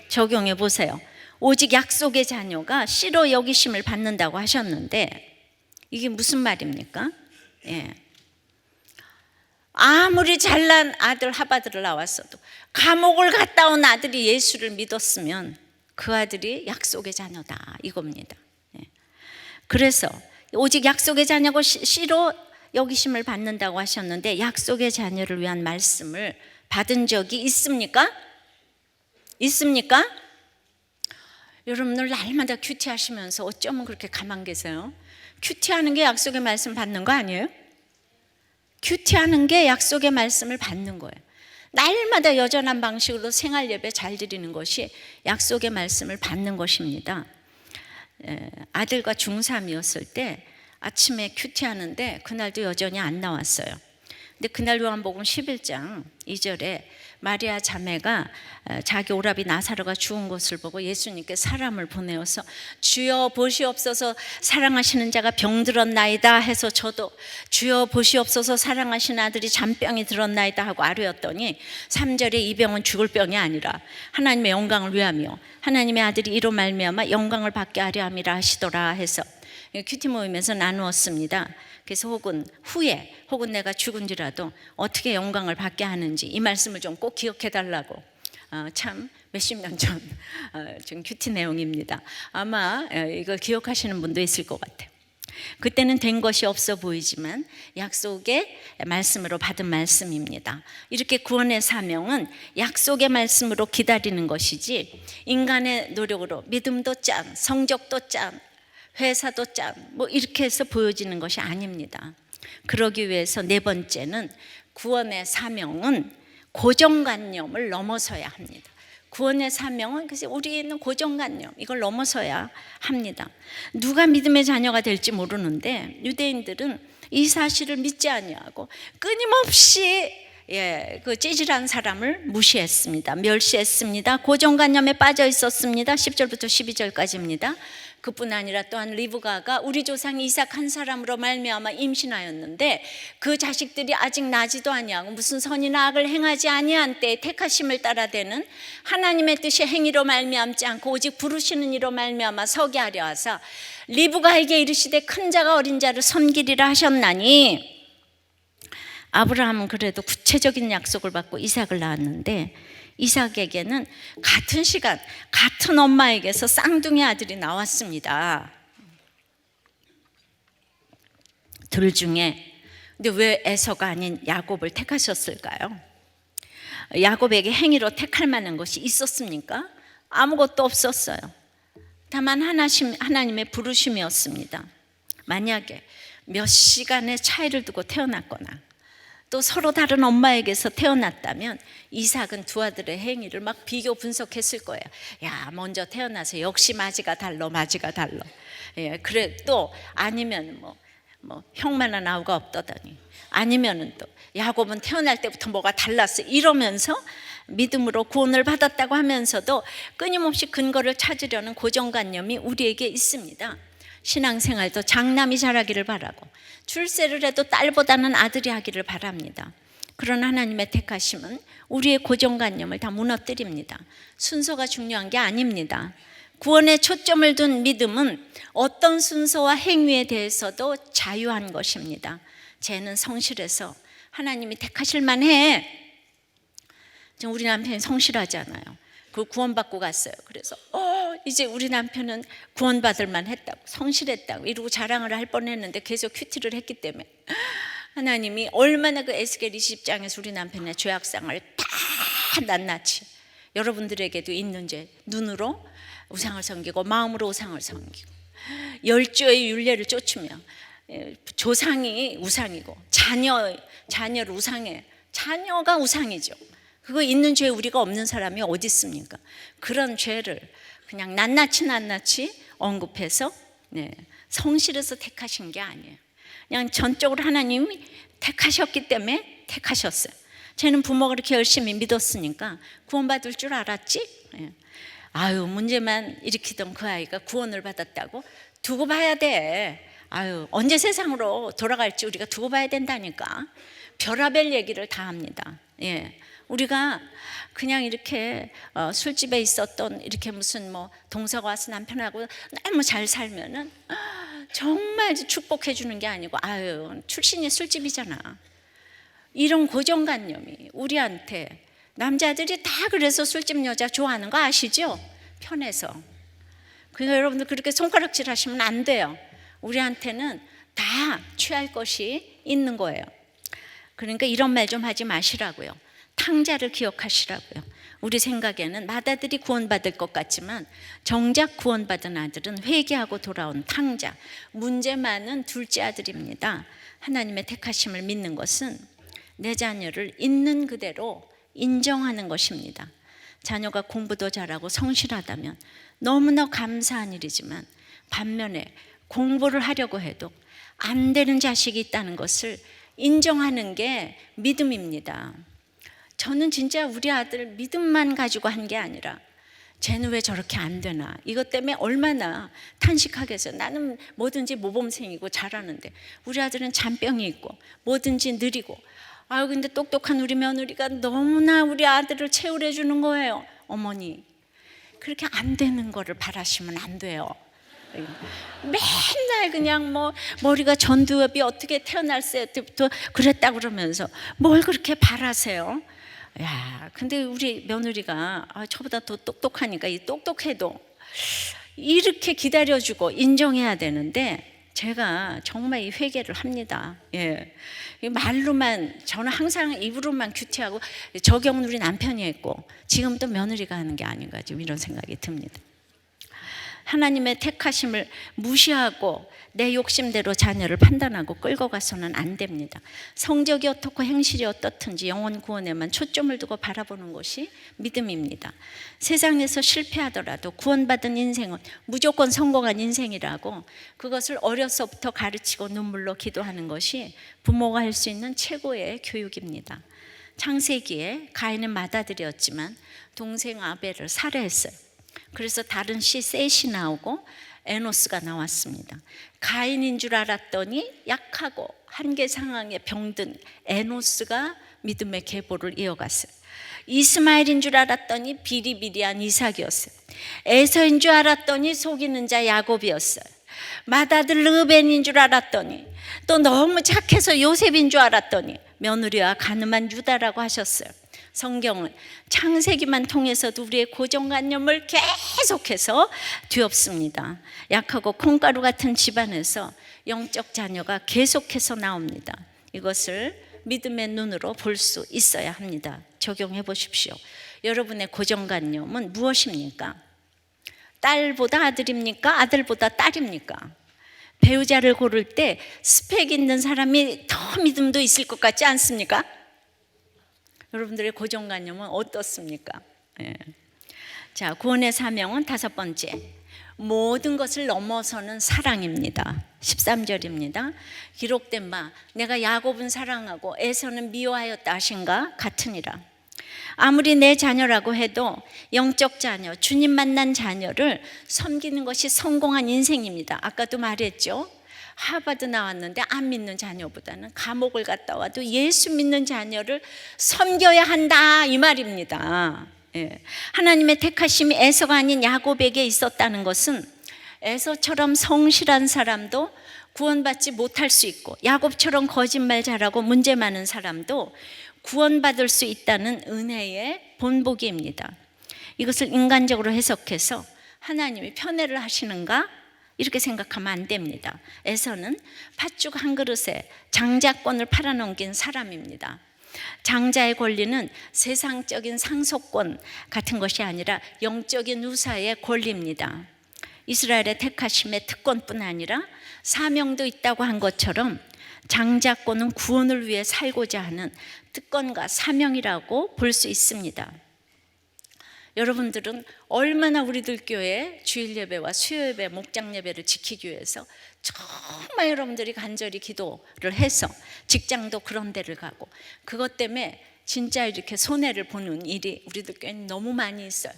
적용해 보세요. 오직 약속의 자녀가 씨로 여기심을 받는다고 하셨는데 이게 무슨 말입니까? 예. 아무리 잘난 아들 하바드를 나왔어도 감옥을 갔다 온 아들이 예수를 믿었으면 그 아들이 약속의 자녀다 이겁니다. 예. 그래서 오직 약속의 자녀고 씨로 여기심을 받는다고 하셨는데 약속의 자녀를 위한 말씀을 받은 적이 있습니까? 있습니까? 여러분들 날마다 큐티하시면서 어쩌면 그렇게 가만 계세요? 큐티하는 게 약속의 말씀 받는 거 아니에요? 큐티하는 게 약속의 말씀을 받는 거예요. 날마다 여전한 방식으로 생활 예배 잘 드리는 것이 약속의 말씀을 받는 것입니다. 아들과 중3이었을 때 아침에 큐티하는데 그날도 여전히 안 나왔어요. 근데 그날 요한복음 11장 2절에 마리아 자매가 자기 오라비 나사로가 죽은 것을 보고 예수님께 사람을 보내어서 주여 보시옵소서 사랑하시는 자가 병들었나이다 해서 저도 주여 보시옵소서 사랑하시는 아들이 잔병이 들었나이다 하고 아뢰었더니 3절에 이 병은 죽을 병이 아니라 하나님의 영광을 위하며 하나님의 아들이 이로 말미암아 영광을 받게 하려 함이라 하시더라 해서 큐티 모임에서 나누었습니다. 그래서 혹은 후에 혹은 내가 죽은지라도 어떻게 영광을 받게 하는지 이 말씀을 좀 꼭 기억해 달라고 참 몇십 년 전 좀 큐티 내용입니다. 아마 이걸 기억하시는 분도 있을 것 같아요. 그때는 된 것이 없어 보이지만 약속의 말씀으로 받은 말씀입니다. 이렇게 구원의 사명은 약속의 말씀으로 기다리는 것이지 인간의 노력으로 믿음도 짠, 성적도 짠, 회사도 짠, 이렇게 해서 보여지는 것이 아닙니다. 그러기 위해서 네 번째는 구원의 사명은 고정관념을 넘어서야 합니다. 구원의 사명은 그래서 우리는 고정관념 이걸 넘어서야 합니다. 누가 믿음의 자녀가 될지 모르는데 유대인들은 이 사실을 믿지 아니하고 끊임없이 그 찌질한 사람을 무시했습니다. 멸시했습니다. 고정관념에 빠져 있었습니다. 10절부터 12절까지입니다. 그뿐 아니라 또한 리브가가 우리 조상 이삭 한 사람으로 말미암아 임신하였는데 그 자식들이 아직 나지도 아니하고 무슨 선이나 악을 행하지 아니한 때에 택하심을 따라되는 하나님의 뜻이 행위로 말미암지 않고 오직 부르시는 이로 말미암아 서게 하려 하사 리브가에게 이르시되 큰 자가 어린 자를 섬기리라 하셨나니 아브라함은 그래도 구체적인 약속을 받고 이삭을 낳았는데 이삭에게는 같은 시간 같은 엄마에게서 쌍둥이 아들이 나왔습니다. 둘 중에 근데 왜 에서가 아닌 야곱을 택하셨을까요? 야곱에게 행위로 택할 만한 것이 있었습니까? 아무것도 없었어요. 다만 하나님의 부르심이었습니다. 만약에 몇 시간의 차이를 두고 태어났거나 또 서로 다른 엄마에게서 태어났다면 이삭은 두 아들의 행위를 막 비교 분석했을 거예요. 야, 먼저 태어나서 역시 마지가 달러. 예, 그래 또 아니면 형만한 아우가 없더더니 아니면은 또 야곱은 태어날 때부터 뭐가 달랐어 이러면서 믿음으로 구원을 받았다고 하면서도 끊임없이 근거를 찾으려는 고정관념이 우리에게 있습니다. 신앙생활도 장남이 잘하기를 바라고 출세를 해도 딸보다는 아들이 하기를 바랍니다. 그러나 하나님의 택하심은 우리의 고정관념을 다 무너뜨립니다. 순서가 중요한 게 아닙니다. 구원에 초점을 둔 믿음은 어떤 순서와 행위에 대해서도 자유한 것입니다. 쟤는 성실해서 하나님이 택하실 만해. 우리 남편이 성실하잖아요. 그 구원받고 갔어요. 그래서 이제 우리 남편은 구원받을 만했다고 성실했다고 이러고 자랑을 할 뻔했는데 계속 큐티를 했기 때문에 하나님이 얼마나 그 에스겔 20장에서 우리 남편의 죄악상을 다 낱낱이 여러분들에게도 있는 죄 눈으로 우상을 섬기고 마음으로 우상을 섬기고 열조의 율례를 쫓으며 조상이 우상이고 자녀를 우상에 자녀가 우상이죠. 그거 있는 죄 우리가 없는 사람이 어디 있습니까? 그런 죄를 그냥 낱낱이 언급해서 성실해서 택하신 게 아니에요. 그냥 전적으로 하나님이 택하셨기 때문에 택하셨어요. 쟤는 부모가 그렇게 열심히 믿었으니까 구원받을 줄 알았지? 아유, 문제만 일으키던 그 아이가 구원을 받았다고? 두고 봐야 돼. 아유, 언제 세상으로 돌아갈지 우리가 두고 봐야 된다니까. 별하별 얘기를 다 합니다. 우리가 그냥 이렇게 술집에 있었던 이렇게 무슨 뭐 동서가 와서 남편하고 너무 잘 살면은 정말 축복해 주는 게 아니고, 아유, 출신이 술집이잖아. 이런 고정관념이 우리한테, 남자들이 다 그래서 술집 여자 좋아하는 거 아시죠? 편해서. 그러니까 여러분들 그렇게 손가락질 하시면 안 돼요. 우리한테는 다 취할 것이 있는 거예요. 그러니까 이런 말 좀 하지 마시라고요. 탕자를 기억하시라고요. 우리 생각에는 맏아들이 구원받을 것 같지만 정작 구원받은 아들은 회개하고 돌아온 탕자, 문제 많은 둘째 아들입니다. 하나님의 택하심을 믿는 것은 내 자녀를 있는 그대로 인정하는 것입니다. 자녀가 공부도 잘하고 성실하다면 너무나 감사한 일이지만, 반면에 공부를 하려고 해도 안 되는 자식이 있다는 것을 인정하는 게 믿음입니다. 저는 진짜 우리 아들 믿음만 가지고 한 게 아니라, 쟤는 왜 저렇게 안 되나, 이것 때문에 얼마나 탄식하겠어요. 나는 뭐든지 모범생이고 잘하는데 우리 아들은 잔병이 있고 뭐든지 느리고, 아유, 근데 똑똑한 우리 며느리가 너무나 우리 아들을 채울해 주는 거예요. 어머니, 그렇게 안 되는 거를 바라시면 안 돼요. 맨날 그냥 뭐 머리가 전두엽이 어떻게 태어났을 때부터 그랬다 그러면서 뭘 그렇게 바라세요? 야, 근데 우리 며느리가 저보다 더 똑똑하니까, 이 똑똑해도 이렇게 기다려주고 인정해야 되는데, 제가 정말 이 회개를 합니다. 말로만, 저는 항상 입으로만 큐티하고 적용은 우리 남편이 했고 지금도 며느리가 하는 게 아닌가, 좀 이런 생각이 듭니다. 하나님의 택하심을 무시하고 내 욕심대로 자녀를 판단하고 끌고 가서는 안 됩니다. 성적이 어떻고 행실이 어떻든지 영혼 구원에만 초점을 두고 바라보는 것이 믿음입니다. 세상에서 실패하더라도 구원받은 인생은 무조건 성공한 인생이라고, 그것을 어려서부터 가르치고 눈물로 기도하는 것이 부모가 할 수 있는 최고의 교육입니다. 창세기에 가인은 맏아들이었지만 동생 아벨을 살해했어요. 그래서 다른 씨 셋이 나오고 에노스가 나왔습니다. 가인인 줄 알았더니 약하고 한계 상황에 병든 에노스가 믿음의 계보를 이어갔어요. 이스마엘인 줄 알았더니 비리비리한 이삭이었어요. 에서인 줄 알았더니 속이는 자 야곱이었어요. 맏아들 르벤인 줄 알았더니 또 너무 착해서 요셉인 줄 알았더니 며느리와 가늠한 유다라고 하셨어요. 성경은 창세기만 통해서도 우리의 고정관념을 계속해서 뒤엎습니다. 약하고 콩가루 같은 집안에서 영적 자녀가 계속해서 나옵니다. 이것을 믿음의 눈으로 볼 수 있어야 합니다. 적용해 보십시오. 여러분의 고정관념은 무엇입니까? 딸보다 아들입니까? 아들보다 딸입니까? 배우자를 고를 때 스펙 있는 사람이 더 믿음도 있을 것 같지 않습니까? 여러분들의 고정관념은 어떻습니까? 자, 구원의 사명은 5번째, 모든 것을 넘어서는 사랑입니다. 13절입니다. 기록된 바 내가 야곱은 사랑하고 에서는 미워하였다 하신가 같으니라. 아무리 내 자녀라고 해도 영적 자녀, 주님 만난 자녀를 섬기는 것이 성공한 인생입니다. 아까도 말했죠. 하버드 나왔는데 안 믿는 자녀보다는 감옥을 갔다 와도 예수 믿는 자녀를 섬겨야 한다, 이 말입니다. 하나님의 택하심이 에서가 아닌 야곱에게 있었다는 것은 에서처럼 성실한 사람도 구원받지 못할 수 있고, 야곱처럼 거짓말 잘하고 문제 많은 사람도 구원받을 수 있다는 은혜의 본보기입니다. 이것을 인간적으로 해석해서 하나님이 편애를 하시는가, 이렇게 생각하면 안 됩니다. 에서는 팥죽 한 그릇에 장자권을 팔아넘긴 사람입니다. 장자의 권리는 세상적인 상속권 같은 것이 아니라 영적인 우사의 권리입니다. 이스라엘의 택하심의 특권뿐 아니라 사명도 있다고 한 것처럼 장자권은 구원을 위해 살고자 하는 특권과 사명이라고 볼 수 있습니다. 여러분들은 얼마나 우리들 교회 주일 예배와 수요 예배, 목장 예배를 지키기 위해서 정말 여러분들이 간절히 기도를 해서 직장도 그런 데를 가고 그것 때문에 진짜 이렇게 손해를 보는 일이 우리들 교회는 너무 많이 있어요.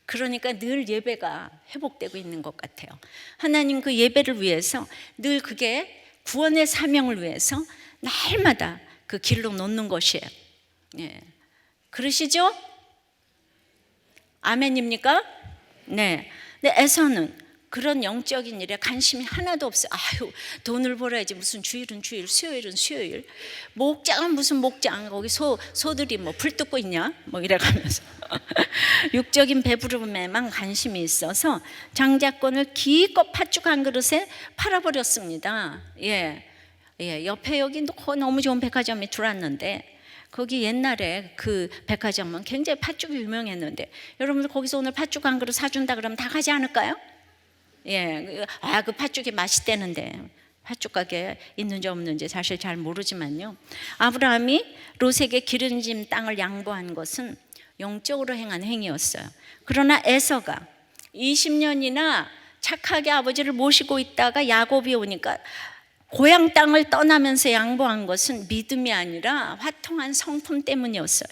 그러니까 늘 예배가 회복되고 있는 것 같아요. 하나님 그 예배를 위해서 늘 그게 구원의 사명을 위해서 날마다 그 길로 놓는 것이에요. 예. 그러시죠? 아멘입니까? 네. 근데 에서는 그런 영적인 일에 관심이 하나도 없어요. 아유, 돈을 벌어야지. 무슨 주일은 주일, 수요일은 수요일. 목장은 무슨 목장. 거기 소들이 뭐 불 뜯고 있냐? 뭐 이래가면서. 육적인 배부름에만 관심이 있어서 장자권을 기껏 팥죽 한 그릇에 팔아버렸습니다. 예. 옆에 여기 너무 좋은 백화점이 들어왔는데 거기 옛날에 그 백화점은 굉장히 팥죽이 유명했는데 여러분들 거기서 오늘 팥죽 한 그릇 사준다 그러면 다 가지 않을까요? 예, 그 팥죽이 맛있대는데 팥죽 가게 있는지 없는지 사실 잘 모르지만요. 아브라함이 롯에게 기름진 땅을 양보한 것은 영적으로 행한 행위였어요. 그러나 에서가 20년이나 착하게 아버지를 모시고 있다가 야곱이 오니까 고향 땅을 떠나면서 양보한 것은 믿음이 아니라 화통한 성품 때문이었어요.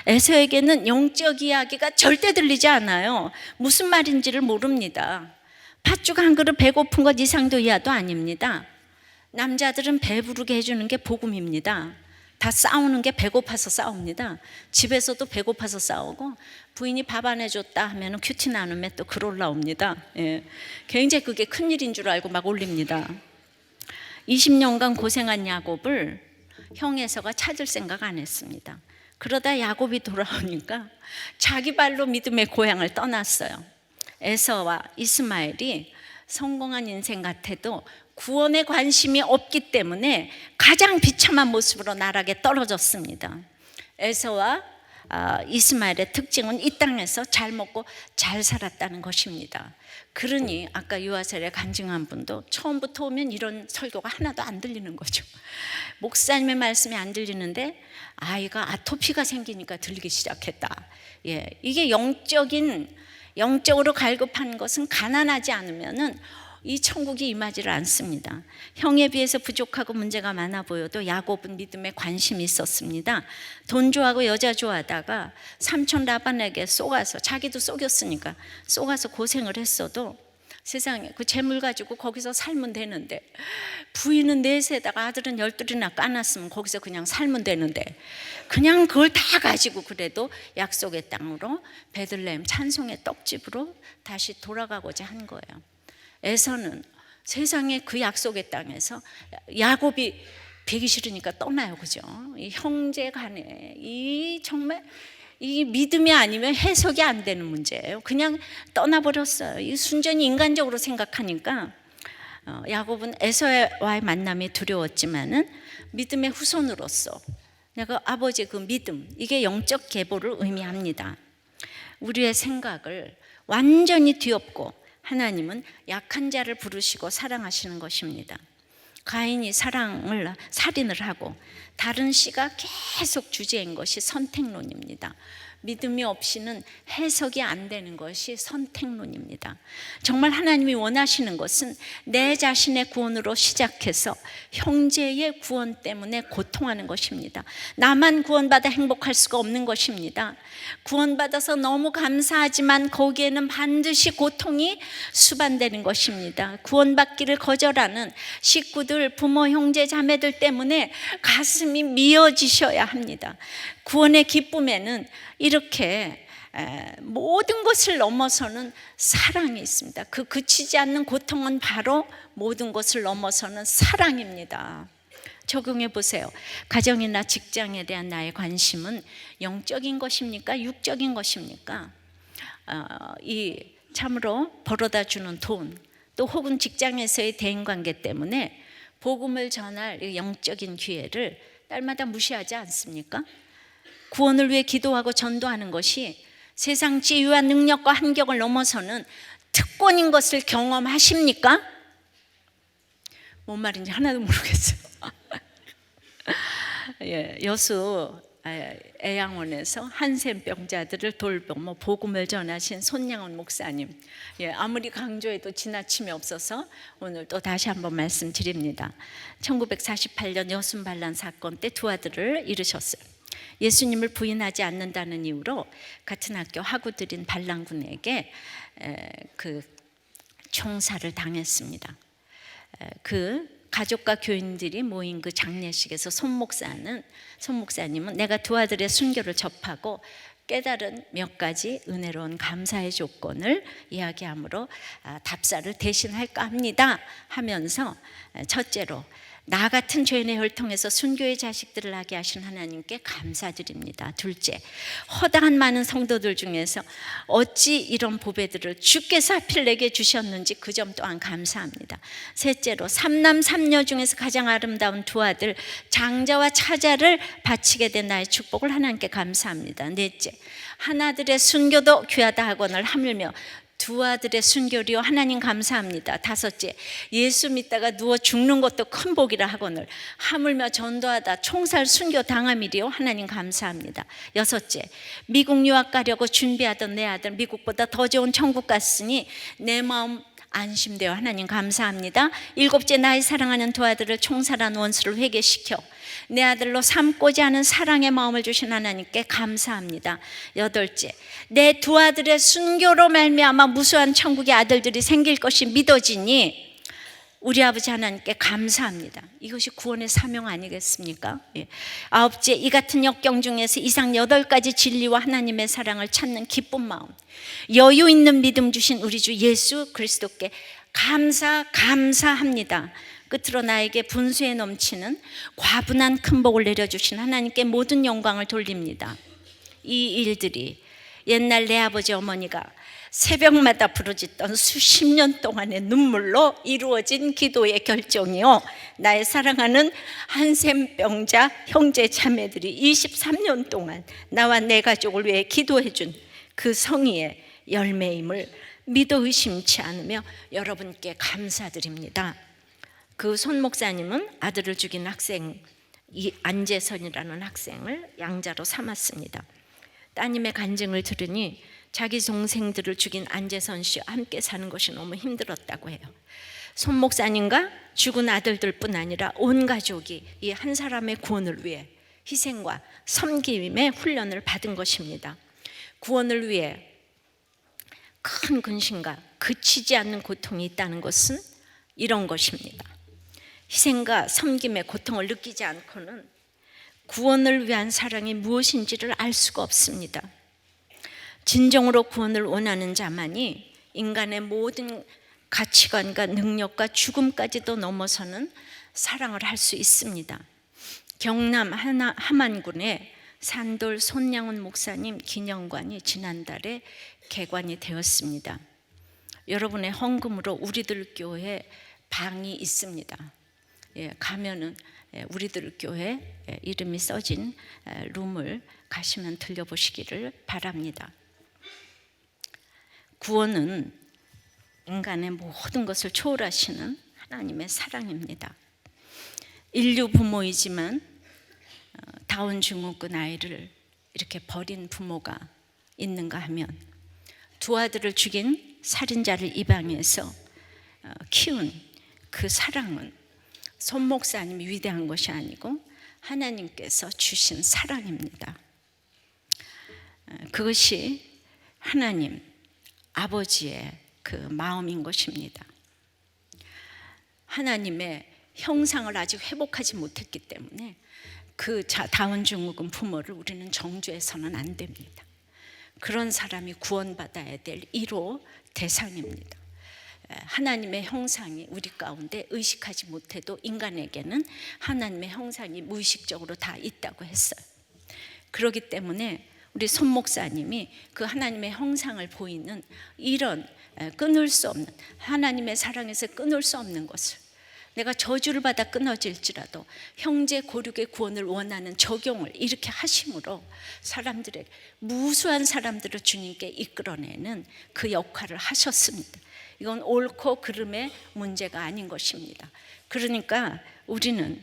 에서에게는 영적 이야기가 절대 들리지 않아요. 무슨 말인지를 모릅니다. 팥죽 한 그릇 배고픈 것 이상도 이하도 아닙니다. 남자들은 배부르게 해주는 게 복음입니다. 다 싸우는 게 배고파서 싸웁니다. 집에서도 배고파서 싸우고 부인이 밥 안 해줬다 하면 큐티 나눔에 또 글 올라옵니다. 예. 굉장히 그게 큰일인 줄 알고 막 올립니다. 20년간 고생한 야곱을 형 에서가 찾을 생각 안 했습니다. 그러다 야곱이 돌아오니까 자기 발로 믿음의 고향을 떠났어요. 에서와 이스마엘이 성공한 인생 같아도 구원에 관심이 없기 때문에 가장 비참한 모습으로 나락에 떨어졌습니다. 에서와 이스마엘의 특징은 이 땅에서 잘 먹고 잘 살았다는 것입니다. 그러니 아까 유아셀에 간증한 분도 처음부터 오면 이런 설교가 하나도 안 들리는 거죠. 목사님의 말씀이 안 들리는데 아이가 아토피가 생기니까 들리기 시작했다. 예, 이게 영적으로 갈급한 것은 가난하지 않으면은 이 천국이 임하지를 않습니다. 형에 비해서 부족하고 문제가 많아 보여도 야곱은 믿음에 관심이 있었습니다. 돈 좋아하고 여자 좋아하다가 삼촌 라반에게 속아서 자기도 속였으니까 속아서 고생을 했어도 세상에 그 재물 가지고 거기서 살면 되는데 부인은 넷에다가 아들은 12이나 까놨으면 거기서 그냥 살면 되는데 그냥 그걸 다 가지고 그래도 약속의 땅으로 베들레헴 찬송의 떡집으로 다시 돌아가고자 한 거예요. 에서는 세상에 그 약속의 땅에서 야곱이 배기 싫으니까 떠나요. 그죠? 이 형제 간에 정말 이 믿음이 아니면 해석이 안 되는 문제예요. 그냥 떠나버렸어요. 이 순전히 인간적으로 생각하니까 야곱은 에서와의 만남이 두려웠지만은 믿음의 후손으로서 내가 아버지의 그 믿음, 이게 영적 계보를 의미합니다. 우리의 생각을 완전히 뒤엎고 하나님은 약한 자를 부르시고 사랑하시는 것입니다. 가인이 살인을 하고 다른 씨가 계속 주제인 것이 선택론입니다. 믿음이 없이는 해석이 안 되는 것이 선택론입니다. 정말 하나님이 원하시는 것은 내 자신의 구원으로 시작해서 형제의 구원 때문에 고통하는 것입니다. 나만 구원받아 행복할 수가 없는 것입니다. 구원받아서 너무 감사하지만 거기에는 반드시 고통이 수반되는 것입니다. 구원받기를 거절하는 식구들, 부모, 형제, 자매들 때문에 가슴이 미어지셔야 합니다. 구원의 기쁨에는 이렇게 모든 것을 넘어서는 사랑이 있습니다. 그 그치지 않는 고통은 바로 모든 것을 넘어서는 사랑입니다. 적용해 보세요. 가정이나 직장에 대한 나의 관심은 영적인 것입니까? 육적인 것입니까? 이 참으로 벌어다 주는 돈, 또 혹은 직장에서의 대인관계 때문에 복음을 전할 영적인 기회를 딸마다 무시하지 않습니까? 구원을 위해 기도하고 전도하는 것이 세상 지위와 능력과 한경을 넘어서는 특권인 것을 경험하십니까? 뭔 말인지 하나도 모르겠어요. 여수 애양원에서 한센병자들을 돌보며 복음을 전하신 손양원 목사님, 아무리 강조해도 지나침이 없어서 오늘 또 다시 한번 말씀드립니다. 1948년 여순 반란 사건 때 두 아들을 잃으셨어요. 예수님을 부인하지 않는다는 이유로 같은 학교 하구들인 반란군에게 그 총살을 당했습니다. 그 가족과 교인들이 모인 그 장례식에서 손 목사님은 내가 두 아들의 순교를 접하고 깨달은 몇 가지 은혜로운 감사의 조건을 이야기하므로 답사를 대신할까 합니다 하면서, 첫째로 나 같은 죄인의 혈통에서 순교의 자식들을 나게 하신 하나님께 감사드립니다. 둘째, 허다한 많은 성도들 중에서 어찌 이런 보배들을 주께서 하필 내게 주셨는지 그 점 또한 감사합니다. 셋째로 삼남 삼녀 중에서 가장 아름다운 두 아들 장자와 차자를 바치게 된 나의 축복을 하나님께 감사합니다. 넷째, 하나들의 순교도 귀하다 하거늘 하물며 두 아들의 순교리요 하나님 감사합니다. 다섯째, 예수 믿다가 누워 죽는 것도 큰 복이라 하거늘 하물며 전도하다 총살 순교 당함이리요 하나님 감사합니다. 여섯째, 미국 유학 가려고 준비하던 내 아들 미국보다 더 좋은 천국 갔으니 내 마음 안심되어 하나님 감사합니다. 일곱째, 나의 사랑하는 두 아들을 총살한 원수를 회개시켜 내 아들로 삼고자 하는 사랑의 마음을 주신 하나님께 감사합니다. 여덟째, 내 두 아들의 순교로 말미암아 무수한 천국의 아들들이 생길 것이 믿어지니 우리 아버지 하나님께 감사합니다. 이것이 구원의 사명 아니겠습니까? 아홉째, 이 같은 역경 중에서 이상 8가지 진리와 하나님의 사랑을 찾는 기쁜 마음, 여유 있는 믿음 주신 우리 주 예수 그리스도께 감사합니다. 끝으로 나에게 분수에 넘치는 과분한 큰 복을 내려주신 하나님께 모든 영광을 돌립니다. 이 일들이 옛날 내 아버지 어머니가 새벽마다 부르짖던 수십 년 동안의 눈물로 이루어진 기도의 결정이요, 나의 사랑하는 한센병자 형제 자매들이 23년 동안 나와 내 가족을 위해 기도해준 그 성의의 열매임을 믿어 의심치 않으며 여러분께 감사드립니다. 그 손 목사님은 아들을 죽인 학생 안재선이라는 학생을 양자로 삼았습니다. 따님의 간증을 들으니 자기 동생들을 죽인 안재선 씨와 함께 사는 것이 너무 힘들었다고 해요. 손 목사님과 죽은 아들들뿐 아니라 온 가족이 이 한 사람의 구원을 위해 희생과 섬김의 훈련을 받은 것입니다. 구원을 위해 큰 근심과 그치지 않는 고통이 있다는 것은 이런 것입니다. 희생과 섬김의 고통을 느끼지 않고는 구원을 위한 사랑이 무엇인지를 알 수가 없습니다. 진정으로 구원을 원하는 자만이 인간의 모든 가치관과 능력과 죽음까지도 넘어서는 사랑을 할 수 있습니다. 경남 함안군의 산돌 손양원 목사님 기념관이 지난달에 개관이 되었습니다. 여러분의 헌금으로 우리들 교회 방이 있습니다. 가면은 우리들 교회 이름이 써진 룸을 가시면 들려보시기를 바랍니다. 구원은 인간의 모든 것을 초월하시는 하나님의 사랑입니다. 인류 부모이지만 다운 증후군 아이를 이렇게 버린 부모가 있는가 하면, 두 아들을 죽인 살인자를 입양해서 키운 그 사랑은 손 목사님이 위대한 것이 아니고 하나님께서 주신 사랑입니다. 그것이 하나님 아버지의 그 마음인 것입니다. 하나님의 형상을 아직 회복하지 못했기 때문에 그 다운 증후군 부모를 우리는 정죄해서는 안 됩니다. 그런 사람이 구원받아야 될 1호 대상입니다. 하나님의 형상이 우리 가운데 의식하지 못해도 인간에게는 하나님의 형상이 무의식적으로 다 있다고 했어요. 그렇기 때문에 우리 손 목사님이 그 하나님의 형상을 보이는 이런 끊을 수 없는 하나님의 사랑에서 끊을 수 없는 것을, 내가 저주를 받아 끊어질지라도 형제 고륙의 구원을 원하는 적용을 이렇게 하심으로 사람들에게, 무수한 사람들을 주님께 이끌어내는 그 역할을 하셨습니다. 이건 옳고 그름의 문제가 아닌 것입니다. 그러니까 우리는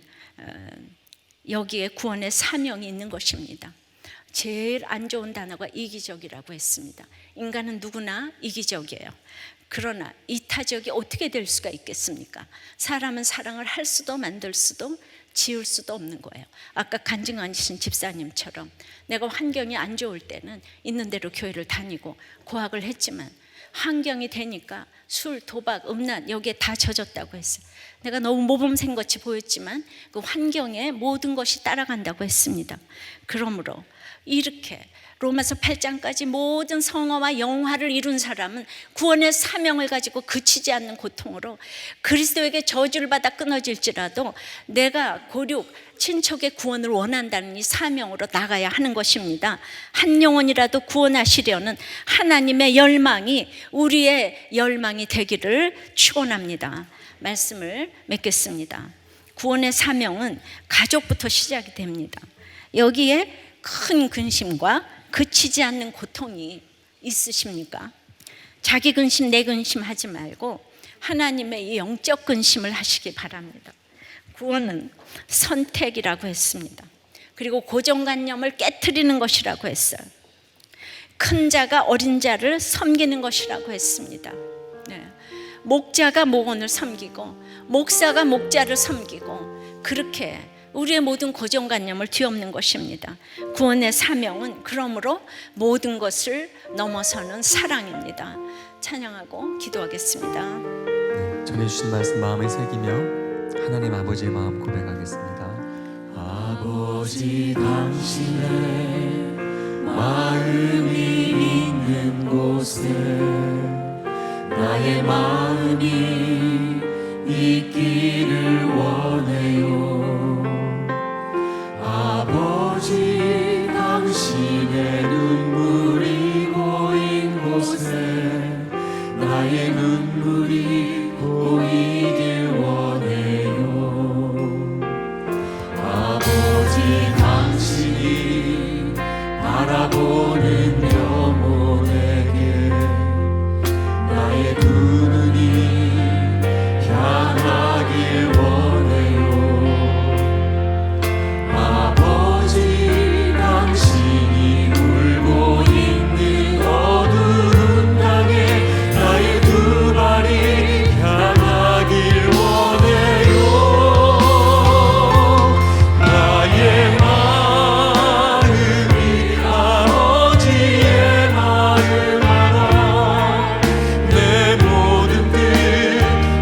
여기에 구원의 사명이 있는 것입니다. 제일 안 좋은 단어가 이기적이라고 했습니다. 인간은 누구나 이기적이에요. 그러나 이타적이 어떻게 될 수가 있겠습니까? 사람은 사랑을 할 수도 만들 수도 지울 수도 없는 거예요. 아까 간증하신 집사님처럼 내가 환경이 안 좋을 때는 있는 대로 교회를 다니고 고학을 했지만 환경이 되니까 술, 도박, 음란 여기에 다 젖었다고 했어요. 내가 너무 모범생같이 보였지만 그 환경에 모든 것이 따라간다고 했습니다. 그러므로 이렇게 로마서 8장까지 모든 성화와 영화를 이룬 사람은 구원의 사명을 가지고 그치지 않는 고통으로 그리스도에게 저주를 받아 끊어질지라도 내가 고륙 친척의 구원을 원한다는 이 사명으로 나가야 하는 것입니다. 한 영혼이라도 구원하시려는 하나님의 열망이 우리의 열망이 되기를 축원합니다. 말씀을 맺겠습니다. 구원의 사명은 가족부터 시작이 됩니다. 여기에 큰 근심과 그치지 않는 고통이 있으십니까? 자기 근심, 내 근심 하지 말고 하나님의 이 영적 근심을 하시기 바랍니다. 구원은 선택이라고 했습니다. 그리고 고정관념을 깨트리는 것이라고 했어요. 큰 자가 어린 자를 섬기는 것이라고 했습니다. 네. 목자가 목원을 섬기고 목사가 목자를 섬기고 그렇게 우리의 모든 고정관념을 뒤엎는 것입니다. 구원의 사명은 그러므로 모든 것을 넘어서는 사랑입니다. 찬양하고 기도하겠습니다. 네, 전해주신 말씀 마음에 새기며 하나님 아버지의 마음 고백하겠습니다. 아버지 당신의 마음이 있는 곳에 나의 마음이 있기를 원해요. 아버지 당신의 눈물이 고인 곳에 나의 눈물이 고이길 원해요. 아버지 당신이 바라보는 영혼에게 나의 두 눈이 향하길 원해요. 아버지 당신이 울고 있는 어두운 땅에 나의 두 발이 향하길 원해요. 나의 마음이 아버지의 마음 알아. 내 모든 뜻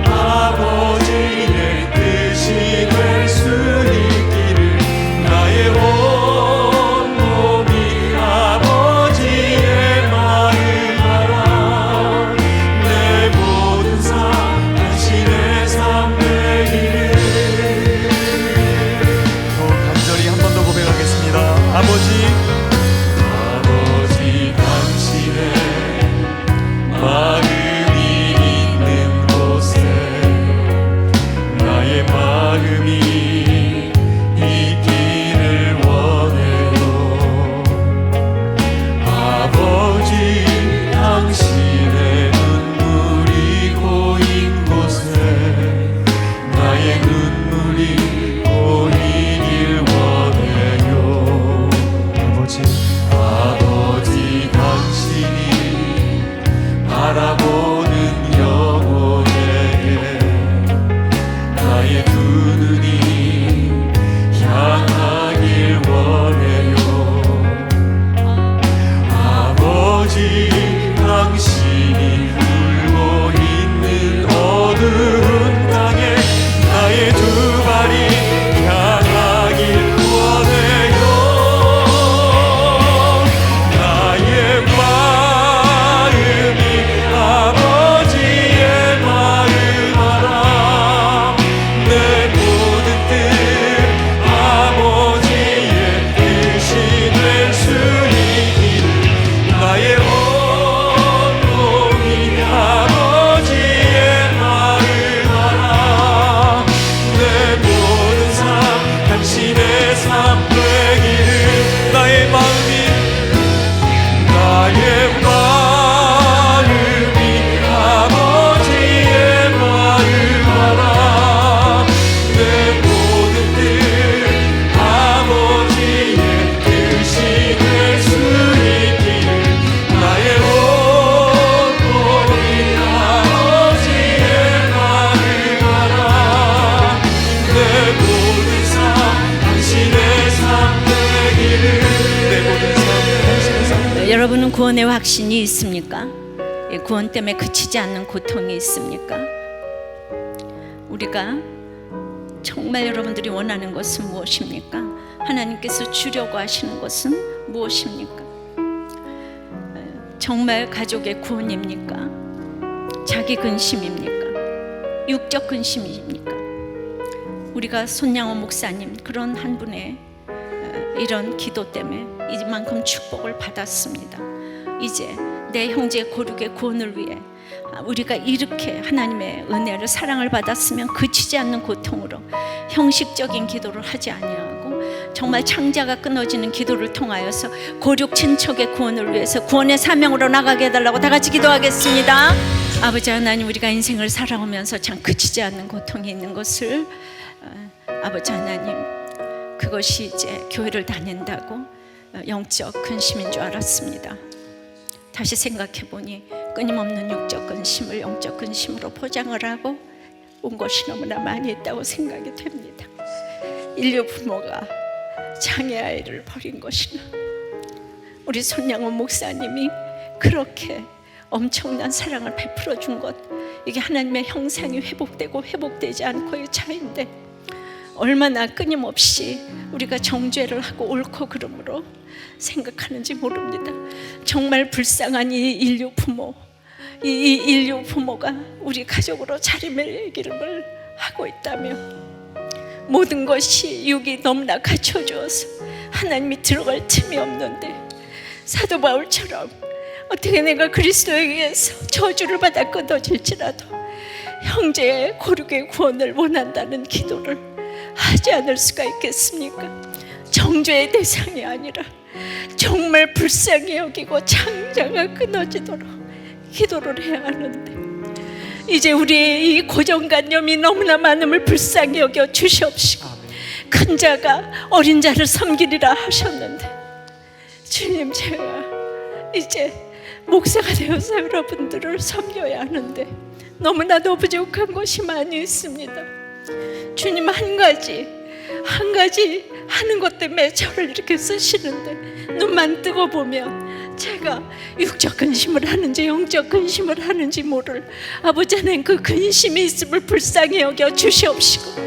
아버지의 뜻이 될 수 있기를 나의 온 몸이 아버지의 마음 알아. 내 모든 삶 당신의 삶 되기를. 더 간절히 한 번 더 고백하겠습니다. 아버지 당신의 마음이 있는 곳에 나의 마음이 있기를 원해요. 아버지 당신의 눈물이 고인 곳에 나의 눈물이 고이길 원해요. 아버지 당신이 바라보는 영혼에게 나의 두 눈이 향하길 원해요. 아버지 당신이 울고 있는 어두운 땅에 나의 두 발이 향하길 원해요. 나의 마음이 아버지의 마음 알아. 내 모든 뜻 아버지의 뜻이 될 수 있기를 나의 온 몸이 아버지의 마음 알아. 내 모든 삶 당신의 삶 되기를 나의 마음이 아버지의 마음 알아. 내 모든 뜻 구원의 확신이 있습니까? 구원 때문에 그치지 않는 고통이 있습니까? 우리가 정말 여러분들이 원하는 것은 무엇입니까? 하나님께서 주려고 하시는 것은 무엇입니까? 정말 가족의 구원입니까? 자기 근심입니까? 육적 근심입니까? 우리가 손양호 목사님 그런 한 분의 이런 기도 때문에 이만큼 축복을 받았습니다. 이제 내 형제 고륙의 구원을 위해 우리가 이렇게 하나님의 은혜를 사랑을 받았으면 그치지 않는 고통으로 형식적인 기도를 하지 아니하고 정말 창자가 끊어지는 기도를 통하여서 고륙 친척의 구원을 위해서 구원의 사명으로 나가게 해달라고 다 같이 기도하겠습니다. 아버지 하나님, 우리가 인생을 살아오면서 참 그치지 않는 고통이 있는 것을 아버지 하나님, 그것이 이제 교회를 다닌다고 영적 근심인 줄 알았습니다. 다시 생각해 보니 끊임없는 육적 근심을 영적 근심으로 포장을 하고 온 것이 너무나 많이 있다고 생각이 됩니다. 인류 부모가 장애 아이를 버린 것이나 우리 손양원 목사님이 그렇게 엄청난 사랑을 베풀어 준 것, 이게 하나님의 형상이 회복되고 회복되지 않고의 차이인데 얼마나 끊임없이 우리가 정죄를 하고 옳고 그름으로 생각하는지 모릅니다. 정말 불쌍한 이 인류 부모, 이 인류 부모가 우리 가족으로 자리매김을 하고 있다며 모든 것이 육이 너무나 갖춰주어서 하나님이 들어갈 틈이 없는데 사도 바울처럼 어떻게 내가 그리스도에 의해서 저주를 받아 끊어질지라도 형제의 고륙의 구원을 원한다는 기도를 하지 않을 수가 있겠습니까? 정죄의 대상이 아니라 정말 불쌍히 여기고 창자가 끊어지도록 기도를 해야 하는데 이제 우리의 이 고정관념이 너무나 많음을 불쌍히 여겨 주시옵시고 큰 자가 어린 자를 섬기리라 하셨는데 주님, 제가 이제 목사가 되어서 여러분들을 섬겨야 하는데 너무나도 부족한 것이 많이 있습니다. 주님, 한 가지 하는 것 때문에 저를 이렇게 쓰시는데 눈만 뜨고 보면 제가 육적 근심을 하는지 영적 근심을 하는지 모를 아버지 하나님, 그 근심이 있음을 불쌍히 여겨 주시옵시고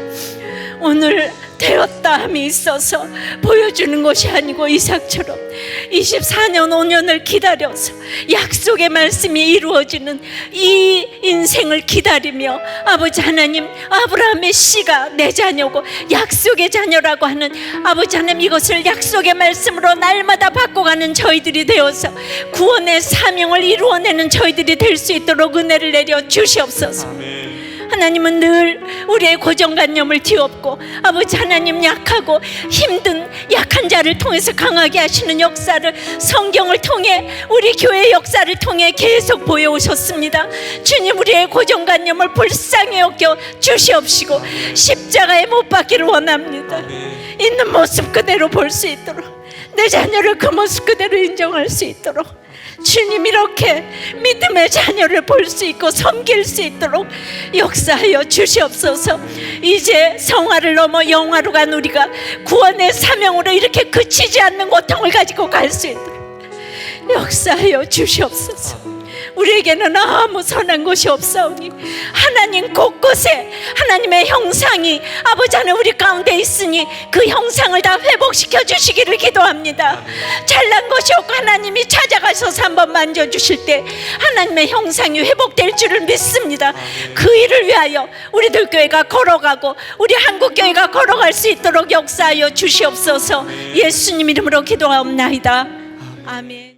오늘 되었다함이 있어서 보여주는 것이 아니고 이삭처럼 24년 5년을 기다려서 약속의 말씀이 이루어지는 이 인생을 기다리며 아버지 하나님, 아브라함의 씨가 내 자녀고 약속의 자녀라고 하는 아버지 하나님, 이것을 약속의 말씀으로 날마다 바꿔가는 저희들이 되어서 구원의 사명을 이루어내는 저희들이 될 수 있도록 은혜를 내려 주시옵소서. 하나님은 늘 우리의 고정관념을 뒤엎고 아버지 하나님, 약하고 힘든 약한 자를 통해서 강하게 하시는 역사를 성경을 통해 우리 교회의 역사를 통해 계속 보여오셨습니다. 주님, 우리의 고정관념을 불쌍히 여겨 주시옵시고 십자가에 못 박기를 원합니다. 있는 모습 그대로 볼 수 있도록, 내 자녀를 그 모습 그대로 인정할 수 있도록 주님, 이렇게 믿음의 자녀를 볼 수 있고 섬길 수 있도록 역사하여 주시옵소서. 이제 성화를 넘어 영화로 간 우리가 구원의 사명으로 이렇게 그치지 않는 고통을 가지고 갈 수 있도록 역사하여 주시옵소서. 우리에게는 아무 선한 것이 없사오니 하나님 곳곳에 하나님의 형상이 아버지 하나님 우리 가운데 있으니 그 형상을 다 회복시켜 주시기를 기도합니다. 잘난 것이 없고 하나님이 찾아가셔서 한번 만져주실 때 하나님의 형상이 회복될 줄을 믿습니다. 그 일을 위하여 우리들 교회가 걸어가고 우리 한국교회가 걸어갈 수 있도록 역사하여 주시옵소서. 예수님 이름으로 기도하옵나이다. 아멘.